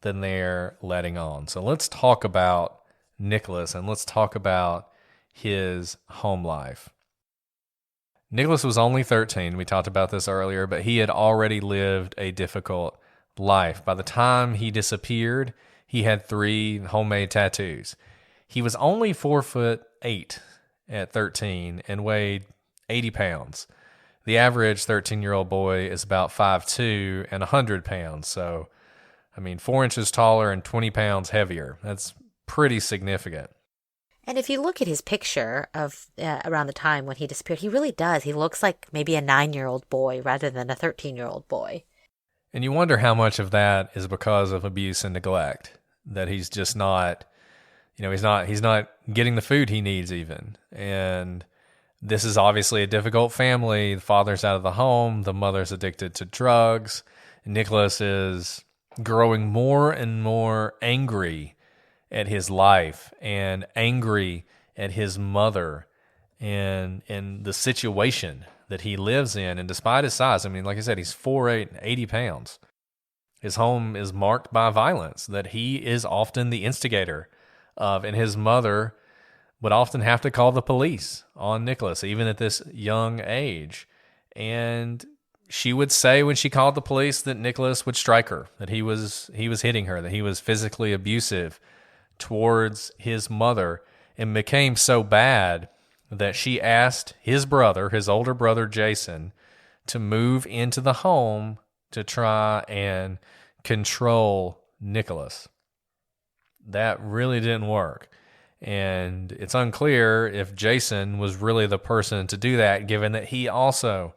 than they're letting on. So let's talk about Nicholas and let's talk about his home life. Nicholas was only 13. We talked about this earlier, but he had already lived a difficult life. By the time he disappeared, he had 3 homemade tattoos. He was only 4'8" at 13 and weighed 80 pounds. The average 13-year-old boy is about 5'2" and 100 pounds. So, 4 inches taller and 20 pounds heavier. That's pretty significant. And if you look at his picture of around the time when he disappeared, he really does. He looks like maybe a 9-year-old boy rather than a 13-year-old boy. And you wonder how much of that is because of abuse and neglect, that he's just not, he's not getting the food he needs even. And this is obviously a difficult family. The father's out of the home. The mother's addicted to drugs. Nicholas is growing more and more angry at his life and angry at his mother and the situation that he lives in. And despite his size, like I said, he's 4'8", 80 pounds. His home is marked by violence that he is often the instigator of, and his mother would often have to call the police on Nicholas, even at this young age. And she would say when she called the police that Nicholas would strike her, that he was hitting her, that he was physically abusive towards his mother, and became so bad that she asked his brother, his older brother Jason, to move into the home to try and control Nicholas. That really didn't work. And it's unclear if Jason was really the person to do that, given that he also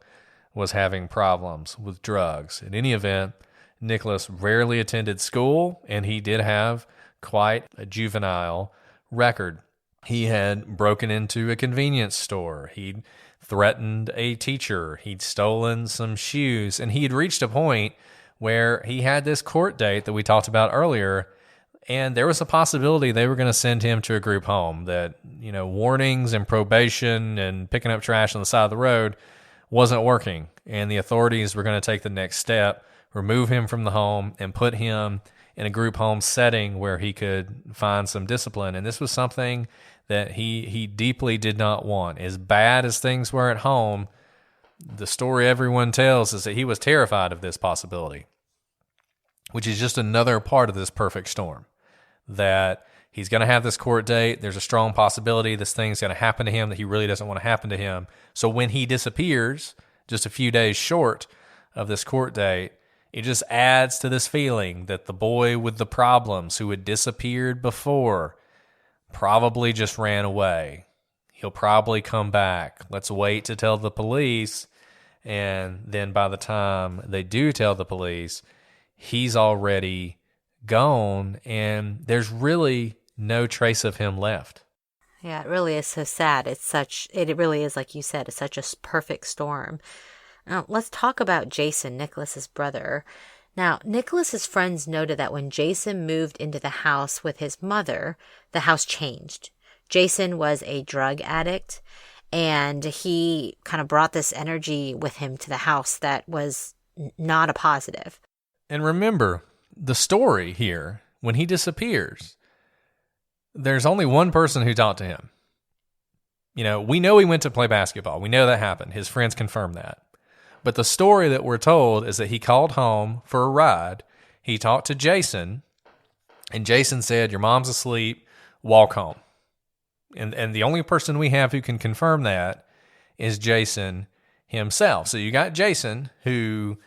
was having problems with drugs. In any event, Nicholas rarely attended school, and he did have quite a juvenile record. He had broken into a convenience store. He'd threatened a teacher. He'd stolen some shoes, and he had reached a point where he had this court date that we talked about earlier, and there was a possibility they were going to send him to a group home, that, warnings and probation and picking up trash on the side of the road wasn't working, and the authorities were going to take the next step, remove him from the home, and put him in a group home setting where he could find some discipline. And this was something that he deeply did not want. As bad as things were at home, the story everyone tells is that he was terrified of this possibility, which is just another part of this perfect storm, that he's going to have this court date. There's a strong possibility this thing's going to happen to him that he really doesn't want to happen to him. So when he disappears, just a few days short of this court date, it just adds to this feeling that the boy with the problems who had disappeared before probably just ran away. He'll probably come back. Let's wait to tell the police. And then by the time they do tell the police, he's already gone, and there's really no trace of him left. Yeah, it really is so sad. It really is, like you said, it's such a perfect storm. Now, let's talk about Jason, Nicholas's brother. Now, Nicholas's friends noted that when Jason moved into the house with his mother, the house changed. Jason was a drug addict, and he kind of brought this energy with him to the house that was not a positive. And remember, the story here, when he disappears, there's only one person who talked to him. We know he went to play basketball. We know that happened. His friends confirm that. But the story that we're told is that he called home for a ride. He talked to Jason, and Jason said, "Your mom's asleep, walk home." And the only person we have who can confirm that is Jason himself. So you got Jason, who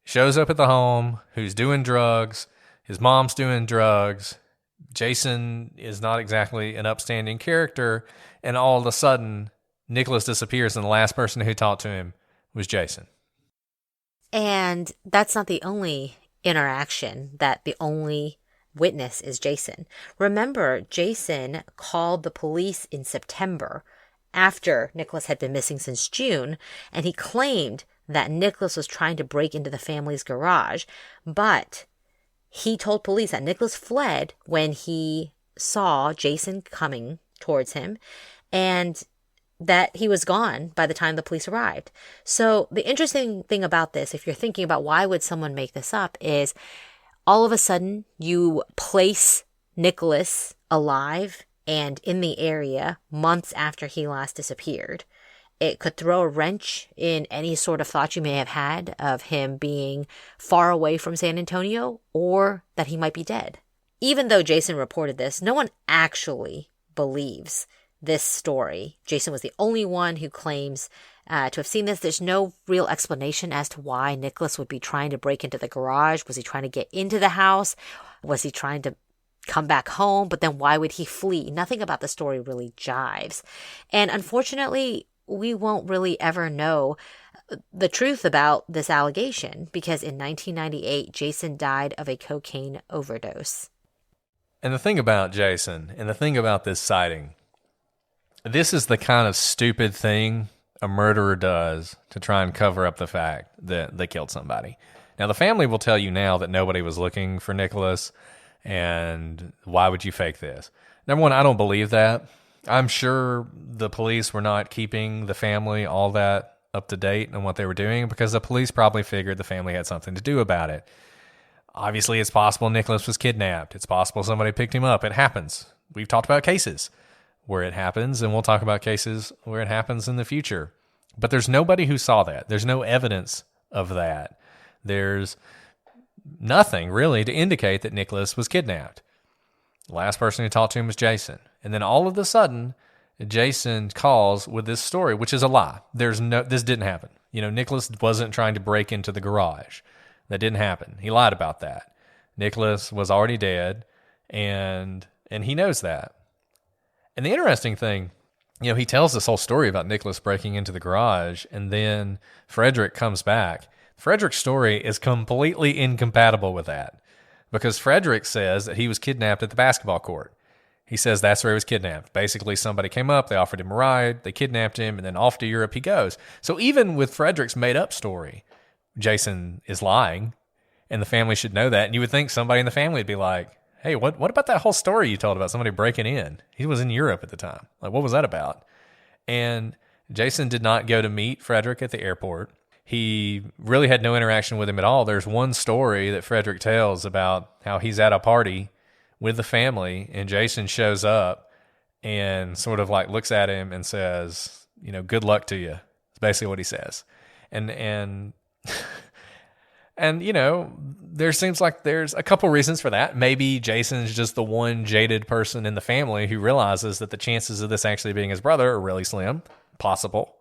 shows up at the home, who's doing drugs. His mom's doing drugs. Jason is not exactly an upstanding character. And all of a sudden, Nicholas disappears, and the last person who talked to him was Jason. And that's not the only interaction, that the only witness is Jason. Remember, Jason called the police in September after Nicholas had been missing since June, and he claimed that Nicholas was trying to break into the family's garage, but he told police that Nicholas fled when he saw Jason coming towards him, and that he was gone by the time the police arrived. So the interesting thing about this, if you're thinking about why would someone make this up, is all of a sudden you place Nicholas alive and in the area months after he last disappeared. It could throw a wrench in any sort of thought you may have had of him being far away from San Antonio, or that he might be dead. Even though Jason reported this, no one actually believes this story. Jason was the only one who claims to have seen this. There's no real explanation as to why Nicholas would be trying to break into the garage. Was he trying to get into the house? Was he trying to come back home? But then why would he flee? Nothing about the story really jives. And unfortunately, we won't really ever know the truth about this allegation, because in 1998, Jason died of a cocaine overdose. And the thing about Jason, and the thing about this sighting, this is the kind of stupid thing a murderer does to try and cover up the fact that they killed somebody. Now, the family will tell you now that nobody was looking for Nicholas, and why would you fake this? Number one, I don't believe that. I'm sure the police were not keeping the family all that up to date on what they were doing, because the police probably figured the family had something to do about it. Obviously, it's possible Nicholas was kidnapped. It's possible somebody picked him up. It happens. We've talked about cases where it happens, and we'll talk about cases where it happens in the future. But there's nobody who saw that. There's no evidence of that. There's nothing really to indicate that Nicholas was kidnapped. The last person who talked to him was Jason. And then all of a sudden, Jason calls with this story, which is a lie. This didn't happen. Nicholas wasn't trying to break into the garage. That didn't happen. He lied about that. Nicholas was already dead, and he knows that. And the interesting thing, he tells this whole story about Nicholas breaking into the garage, and then Frederick comes back. Frederick's story is completely incompatible with that, because Frederick says that he was kidnapped at the basketball court. He says that's where he was kidnapped. Basically, somebody came up, they offered him a ride, they kidnapped him, and then off to Europe he goes. So even with Frederick's made-up story, Jason is lying, and the family should know that. And you would think somebody in the family would be like, hey, what about that whole story you told about somebody breaking in? He was in Europe at the time. Like, what was that about? And Jason did not go to meet Frederick at the airport. He really had no interaction with him at all. There's one story that Frederick tells about how he's at a party with the family, and Jason shows up and sort of like looks at him and says, good luck to you. It's basically what he says. And there seems like there's a couple reasons for that. Maybe Jason's just the one jaded person in the family who realizes that the chances of this actually being his brother are really slim. Possible.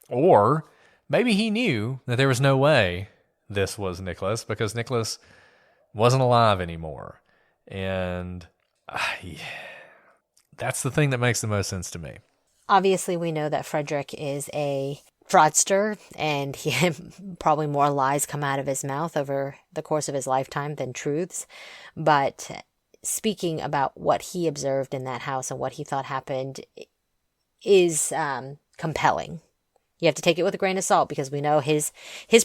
Or maybe he knew that there was no way this was Nicholas because Nicholas wasn't alive anymore. And that's the thing that makes the most sense to me. Obviously, we know that Frederick is a fraudster, and he had probably more lies come out of his mouth over the course of his lifetime than truths. But speaking about what he observed in that house and what he thought happened is compelling. You have to take it with a grain of salt because we know his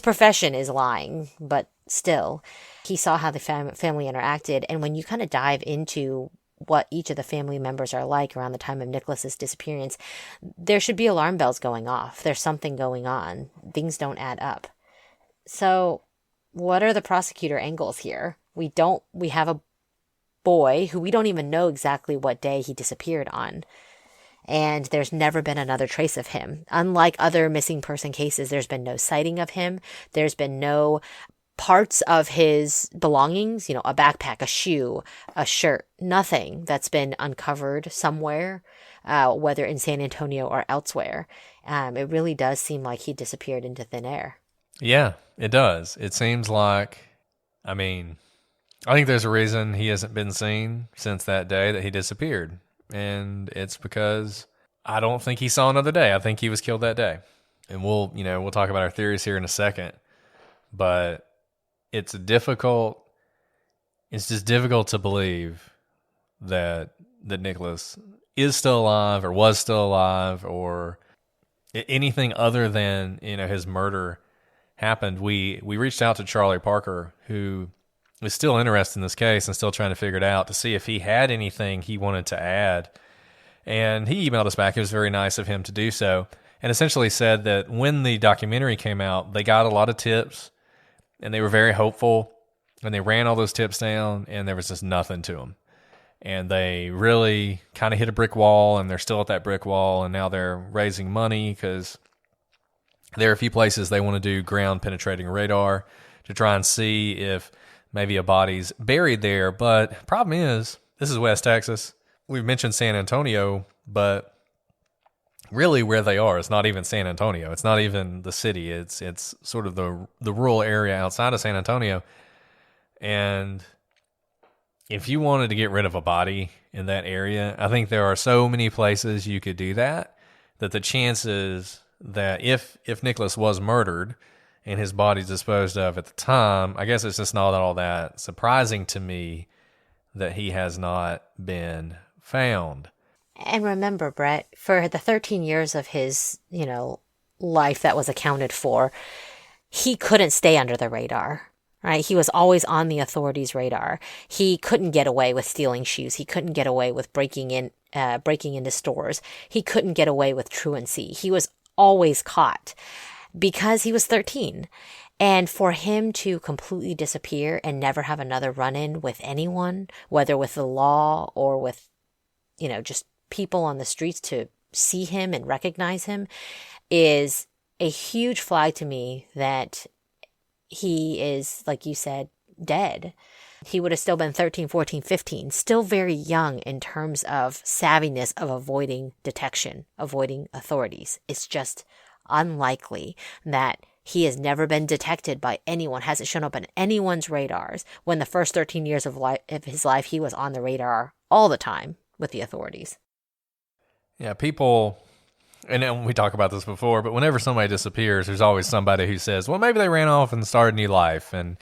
profession is lying, but still, he saw how the family interacted. And when you kind of dive into what each of the family members are like around the time of Nicholas's disappearance, there should be alarm bells going off. There's something going on. Things don't add up. So what are the prosecutor angles here? We have a boy who we don't even know exactly what day he disappeared on. And there's never been another trace of him. Unlike other missing person cases, there's been no sighting of him. There's been no parts of his belongings, a backpack, a shoe, a shirt, nothing that's been uncovered somewhere, whether in San Antonio or elsewhere. It really does seem like he disappeared into thin air. Yeah, it does. It seems like, I think there's a reason he hasn't been seen since that day that he disappeared. And it's because I don't think he saw another day. I think he was killed that day. And we'll talk about our theories here in a second. But it's just difficult to believe that Nicholas is still alive or was still alive or anything other than, his murder happened. We reached out to Charlie Parker, who is still interested in this case and still trying to figure it out to see if he had anything he wanted to add. And he emailed us back. It was very nice of him to do so. And essentially said that when the documentary came out, they got a lot of tips and they were very hopeful, and they ran all those tips down, and there was just nothing to them. And they really kind of hit a brick wall, and they're still at that brick wall, and now they're raising money because there are a few places they want to do ground-penetrating radar to try and see if maybe a body's buried there. But problem is, this is West Texas. We've mentioned San Antonio, but really where they are, it's not even San Antonio. It's not even the city. It's sort of the rural area outside of San Antonio. And if you wanted to get rid of a body in that area, I think there are so many places you could do that the chances that if Nicholas was murdered and his body's disposed of at the time, I guess it's just not all that surprising to me that he has not been found. And remember, Brett, for the 13 years of his, life that was accounted for, he couldn't stay under the radar, right? He was always on the authorities' radar. He couldn't get away with stealing shoes. He couldn't get away with breaking into stores. He couldn't get away with truancy. He was always caught because he was 13. And for him to completely disappear and never have another run-in with anyone, whether with the law or with, just people on the streets to see him and recognize him, is a huge flag to me that he is, like you said, dead. He would have still been 13, 14, 15, still very young in terms of savviness of avoiding detection, avoiding authorities. It's just unlikely that he has never been detected by anyone, hasn't shown up on anyone's radars, when the first 13 years of his life, he was on the radar all the time with the authorities. Yeah, people, and we talked about this before, but whenever somebody disappears, there's always somebody who says, well, maybe they ran off and started a new life. And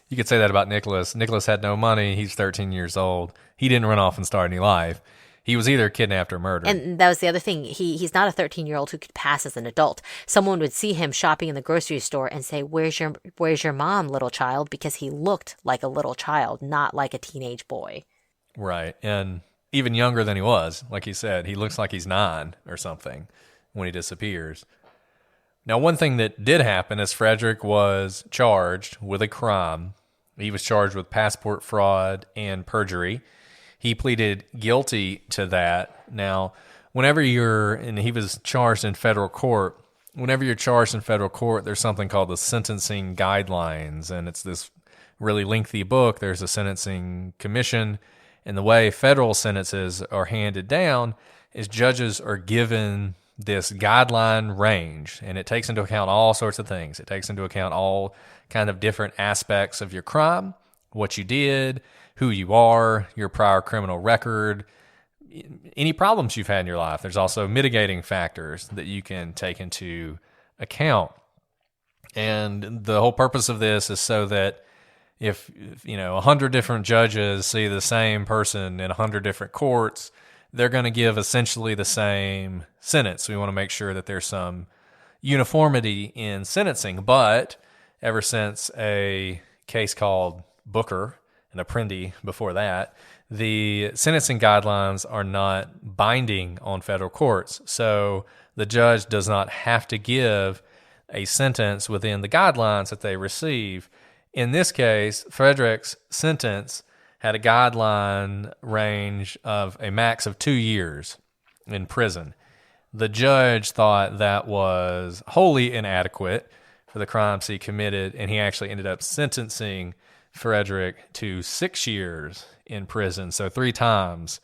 you could say that about Nicholas. Nicholas had no money. He's 13 years old. He didn't run off and start a new life. He was either kidnapped or murdered. And that was the other thing. He's not a 13-year-old who could pass as an adult. Someone would see him shopping in the grocery store and say, where's your mom, little child? Because he looked like a little child, not like a teenage boy. Right. And even younger than he was, like you said, he looks like he's 9 or something when he disappears. Now, one thing that did happen is Frederick was charged with a crime. He was charged with passport fraud and perjury. He pleaded guilty to that. Now, and he was charged in federal court. Whenever you're charged in federal court, there's something called the sentencing guidelines, and it's this really lengthy book. There's a sentencing commission, and the way federal sentences are handed down is judges are given this guideline range, and it takes into account all sorts of things. It takes into account all kind of different aspects of your crime, what you did, who you are, your prior criminal record, any problems you've had in your life. There's also mitigating factors that you can take into account. And the whole purpose of this is so that if 100 different judges see the same person in 100 different courts, they're going to give essentially the same sentence. We want to make sure that there's some uniformity in sentencing. But ever since a case called Booker, and Apprendi before that, the sentencing guidelines are not binding on federal courts. So the judge does not have to give a sentence within the guidelines that they receive. In this case, Frederick's sentence had a guideline range of a max of 2 years in prison. The judge thought that was wholly inadequate for the crimes he committed, and he actually ended up sentencing Frederick to 6 years in prison, so 3 times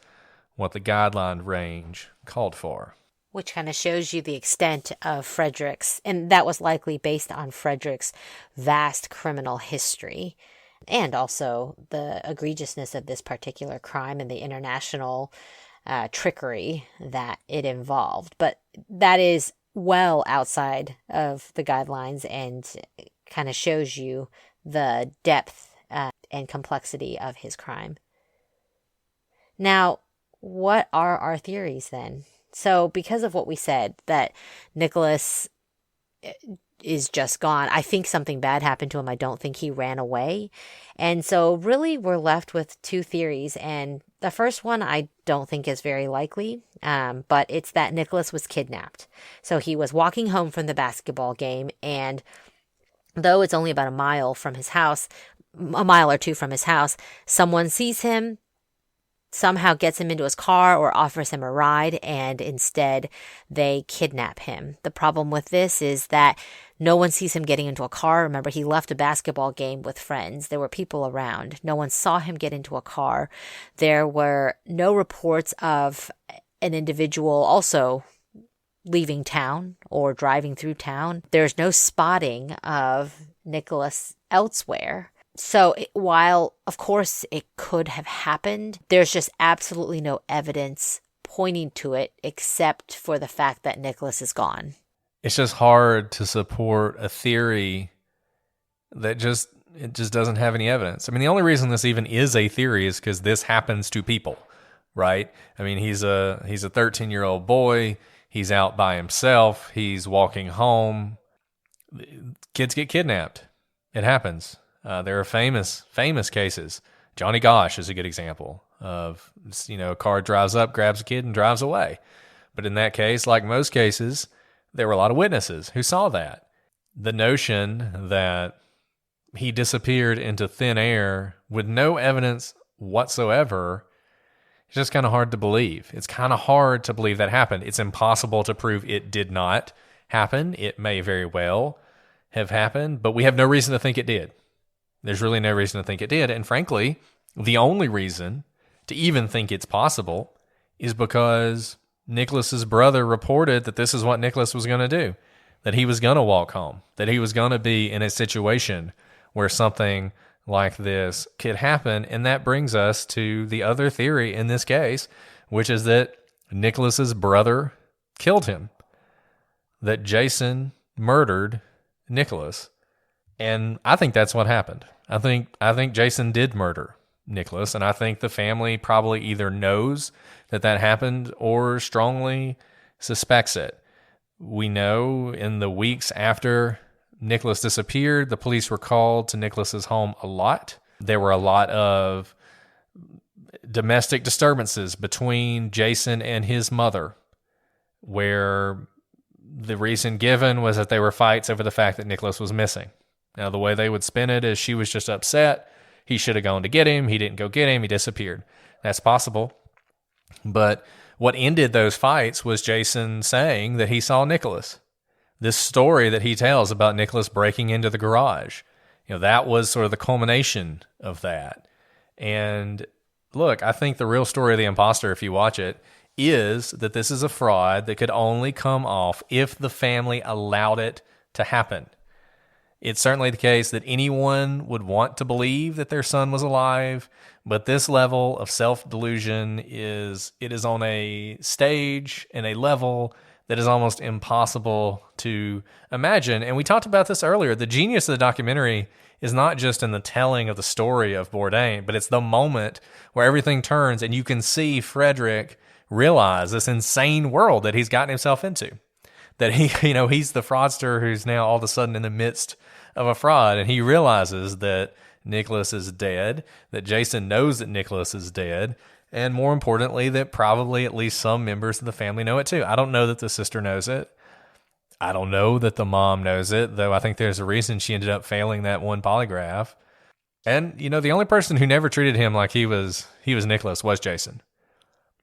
what the guideline range called for. Which kind of shows you the extent of Frederick's, and that was likely based on Frederick's vast criminal history, and also the egregiousness of this particular crime and the international trickery that it involved. But that is well outside of the guidelines and kind of shows you the depth and complexity of his crime. Now, what are our theories then? So because of what we said, that Nicholas is just gone, I think something bad happened to him. I don't think he ran away. And so really we're left with 2 theories. And the first one I don't think is very likely, but it's that Nicholas was kidnapped. So he was walking home from the basketball game, and though it's only about a mile or 2 from his house, someone sees him, somehow gets him into his car or offers him a ride, and instead they kidnap him. The problem with this is that no one sees him getting into a car. Remember, he left a basketball game with friends. There were people around. No one saw him get into a car. There were no reports of an individual also leaving town or driving through town. There's no spotting of Nicholas elsewhere. So while, of course, it could have happened, there's just absolutely no evidence pointing to it except for the fact that Nicholas is gone. It's just hard to support a theory that just doesn't have any evidence. I mean, the only reason this even is a theory is because this happens to people, right? I mean, he's a 13-year-old boy. He's out by himself. He's walking home. Kids get kidnapped. It happens. There are famous cases. Johnny Gosh is a good example of, a car drives up, grabs a kid, and drives away. But in that case, like most cases, there were a lot of witnesses who saw that. The notion that he disappeared into thin air with no evidence whatsoever is just kind of hard to believe. It's kind of hard to believe that happened. It's impossible to prove it did not happen. It may very well have happened, but we have no reason to think it did. There's really no reason to think it did. And frankly, the only reason to even think it's possible is because Nicholas's brother reported that this is what Nicholas was going to do, that he was going to walk home, that he was going to be in a situation where something like this could happen. And that brings us to the other theory in this case, which is that Nicholas's brother killed him, that Jason murdered Nicholas. And I think that's what happened. I think Jason did murder Nicholas. And I think the family probably either knows that that happened or strongly suspects it. We know in the weeks after Nicholas disappeared, the police were called to Nicholas's home a lot. There were a lot of domestic disturbances between Jason and his mother, where the reason given was that they were fights over the fact that Nicholas was missing. Now, the way they would spin it is she was just upset. He should have gone to get him. He didn't go get him. He disappeared. That's possible. But what ended those fights was Jason saying that he saw Nicholas. This story that he tells about Nicholas breaking into the garage, that was sort of the culmination of that. And look, I think the real story of the imposter, if you watch it, is that this is a fraud that could only come off if the family allowed it to happen. It's certainly the case that anyone would want to believe that their son was alive, but this level of self-delusion is on a stage and a level that is almost impossible to imagine. And we talked about this earlier. The genius of the documentary is not just in the telling of the story of Bourdain, but it's the moment where everything turns and you can see Frederick realize this insane world that he's gotten himself into. That he's the fraudster who's now all of a sudden in the midst of a fraud, and he realizes that Nicholas is dead, that Jason knows that Nicholas is dead, and more importantly, that probably at least some members of the family know it too. I don't know that the sister knows it. I don't know that the mom knows it, though I think there's a reason she ended up failing that one polygraph. And, the only person who never treated him like he was Nicholas was Jason.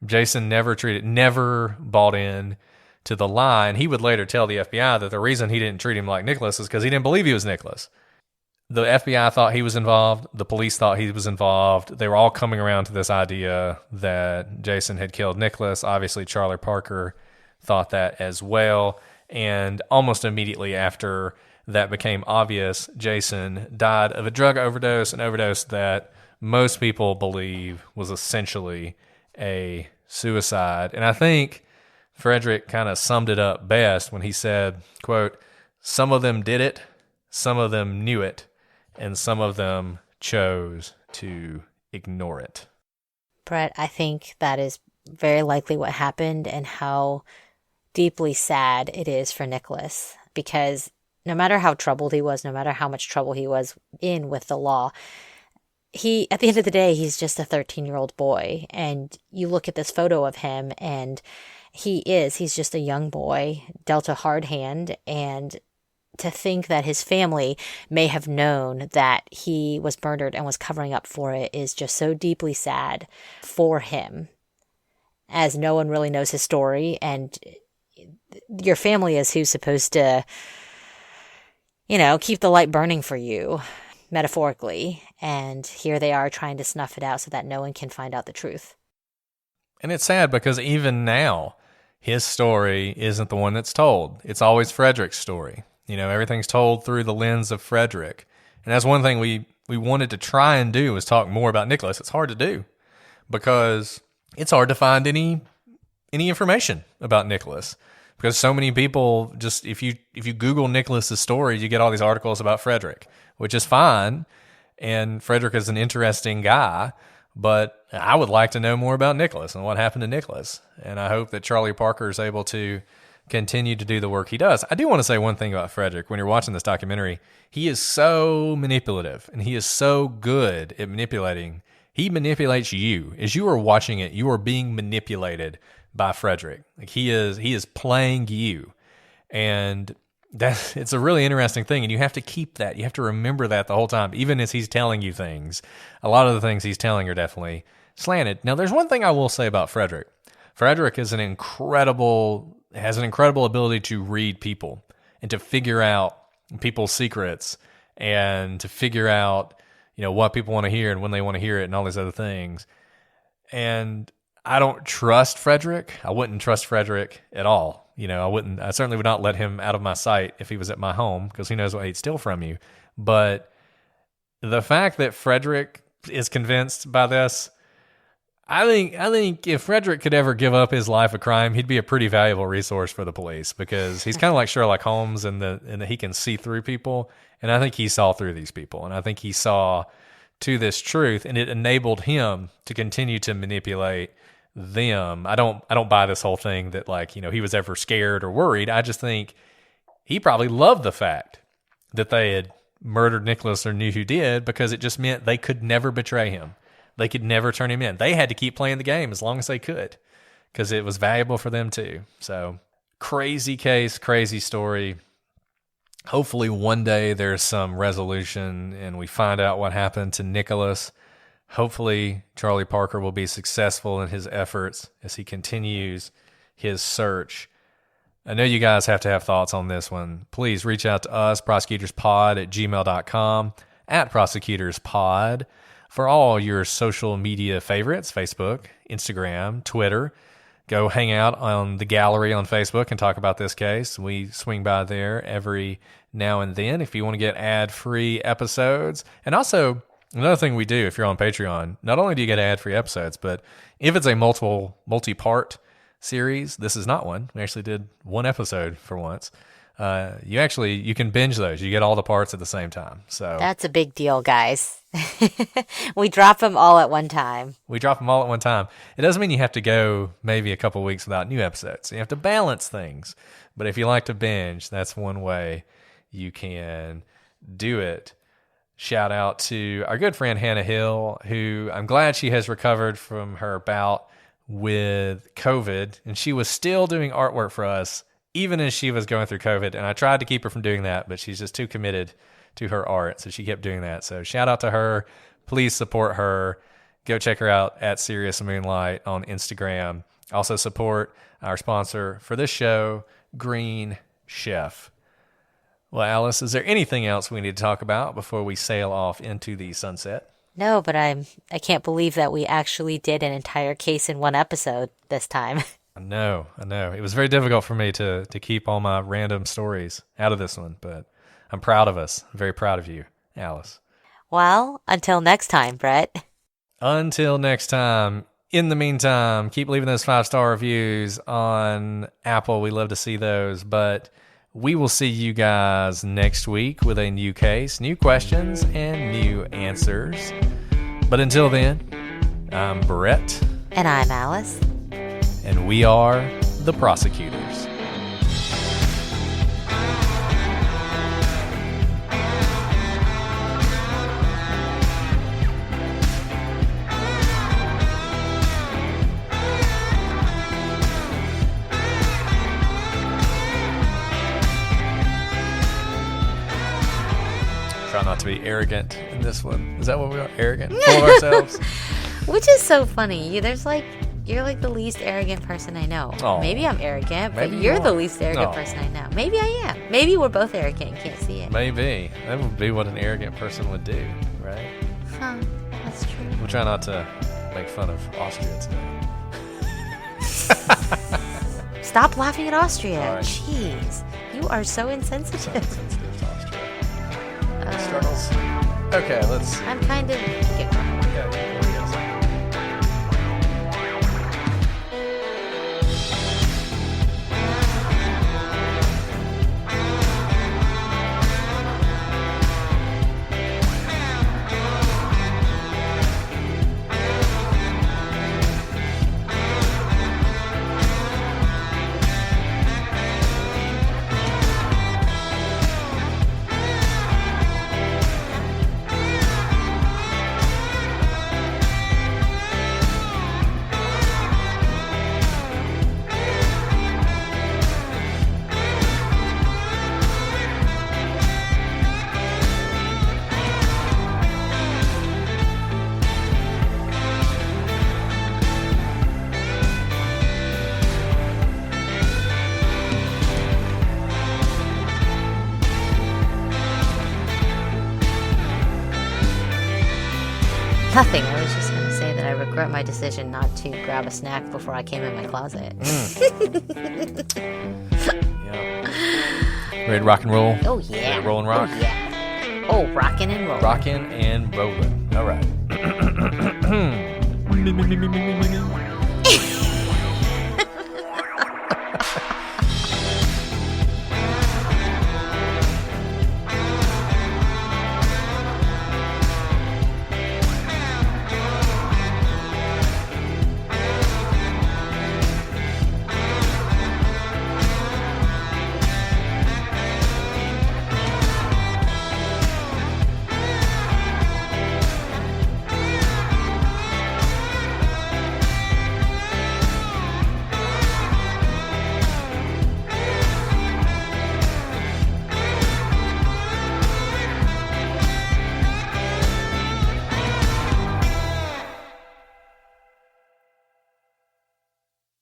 Jason never bought in to the lie. And he would later tell the FBI that the reason he didn't treat him like Nicholas is because he didn't believe he was Nicholas. The FBI thought he was involved. The police thought he was involved. They were all coming around to this idea that Jason had killed Nicholas. Obviously, Charlie Parker thought that as well. And almost immediately after that became obvious, Jason died of a drug overdose, an overdose that most people believe was essentially a suicide. And I think Frederick kind of summed it up best when he said, quote, "Some of them did it, some of them knew it, and some of them chose to ignore it." Brett, I think that is very likely what happened, and how deeply sad it is for Nicholas, because no matter how troubled he was, no matter how much trouble he was in with the law, at the end of the day, he's just a 13-year-old boy. And you look at this photo of him, and he's just a young boy, dealt a hard hand. And to think that his family may have known that he was murdered and was covering up for it is just so deeply sad for him, as no one really knows his story. And your family is who's supposed to, keep the light burning for you, metaphorically. And here they are trying to snuff it out so that no one can find out the truth. And it's sad because even now, his story isn't the one that's told. It's always Frederick's story. Everything's told through the lens of Frederick. And that's one thing we wanted to try and do, was talk more about Nicholas. It's hard to do because it's hard to find any information about Nicholas. Because so many people just, if you Google Nicholas's story, you get all these articles about Frederick, which is fine. And Frederick is an interesting guy, but I would like to know more about Nicholas and what happened to Nicholas. And I hope that Charlie Parker is able to continue to do the work he does. I do want to say one thing about Frederick. When you're watching this documentary, he is so manipulative, and he is so good at manipulating. He manipulates you. As you are watching it, you are being manipulated by Frederick. Like he is playing you. And it's a really interesting thing, and you have to keep that. You have to remember that the whole time, even as he's telling you things. A lot of the things he's telling are definitely slanted. Now, there's one thing I will say about Frederick. Frederick has an incredible ability to read people and to figure out people's secrets and to figure out, what people want to hear and when they want to hear it and all these other things. And I don't trust Frederick. I wouldn't trust Frederick at all. I certainly would not let him out of my sight if he was at my home, because who knows what he'd steal from you. But the fact that Frederick is convinced by this, I think if Frederick could ever give up his life of crime, he'd be a pretty valuable resource for the police, because he's kind of like Sherlock Holmes in that he can see through people. And I think he saw through these people. And I think he saw to this truth, and it enabled him to continue to manipulate them. I don't buy this whole thing that, like, you know, he was ever scared or worried. I just think he probably loved the fact that they had murdered Nicholas or knew who did, because it just meant they could never betray him. They could never turn him in. They had to keep playing the game as long as they could, because it was valuable for them too. So crazy case, crazy story. Hopefully one day there's some resolution and we find out what happened to Nicholas. Hopefully Charlie Parker will be successful in his efforts as he continues his search. I know you guys have to have thoughts on this one. Please reach out to us, prosecutorspod@gmail.com, @prosecutorspod, for all your social media favorites, Facebook, Instagram, Twitter. Go hang out on the gallery on Facebook and talk about this case. We swing by there every now and then if you want to get ad-free episodes. And also, another thing we do if you're on Patreon, not only do you get ad-free episodes, but if it's a multi-part series, this is not one. We actually did one episode for once. You can binge those. You get all the parts at the same time. So that's a big deal, guys. We drop them all at one time. It doesn't mean you have to go maybe a couple weeks without new episodes. You have to balance things. But if you like to binge, that's one way you can do it. Shout out to our good friend Hannah Hill, who I'm glad she has recovered from her bout with COVID. And she was still doing artwork for us even as she was going through COVID. And I tried to keep her from doing that, but she's just too committed to her art. So she kept doing that. So shout out to her. Please support her. Go check her out at Serious Moonlight on Instagram. Also support our sponsor for this show, Green Chef. Well, Alice, is there anything else we need to talk about before we sail off into the sunset? No, but I can't believe that we actually did an entire case in one episode this time. I know. It was very difficult for me to keep all my random stories out of this one, but I'm proud of us. I'm very proud of you, Alice. Well, until next time, Brett. Until next time. In the meantime, keep leaving those 5-star reviews on Apple. We love to see those, but we will see you guys next week with a new case, new questions, and new answers. But until then, I'm Brett. And I'm Alice. And we are the Prosecutors. Try not to be arrogant in this one. Is that what we are? Arrogant? Full of ourselves? Which is so funny. You're like the least arrogant person I know. Oh, maybe I'm arrogant, but maybe you're you the are. least arrogant person I know. Maybe I am. Maybe we're both arrogant and can't see it. Maybe. That would be what an arrogant person would do, right? Huh. That's true. We'll try not to make fun of Austria today. Stop laughing at Austria. All right. Jeez. You are so insensitive. So sensitive to Austria. Struggles. Okay, let's... I'm kind of... Okay. Yeah, what do you gotta say? Nothing. I was just going to say that I regret my decision not to grab a snack before I came in my closet. Yeah. Ready to rock and roll? Oh, yeah. Ready to roll and rock? Oh, yeah. Oh, rockin' and rollin'. Rockin' and rolling. All right.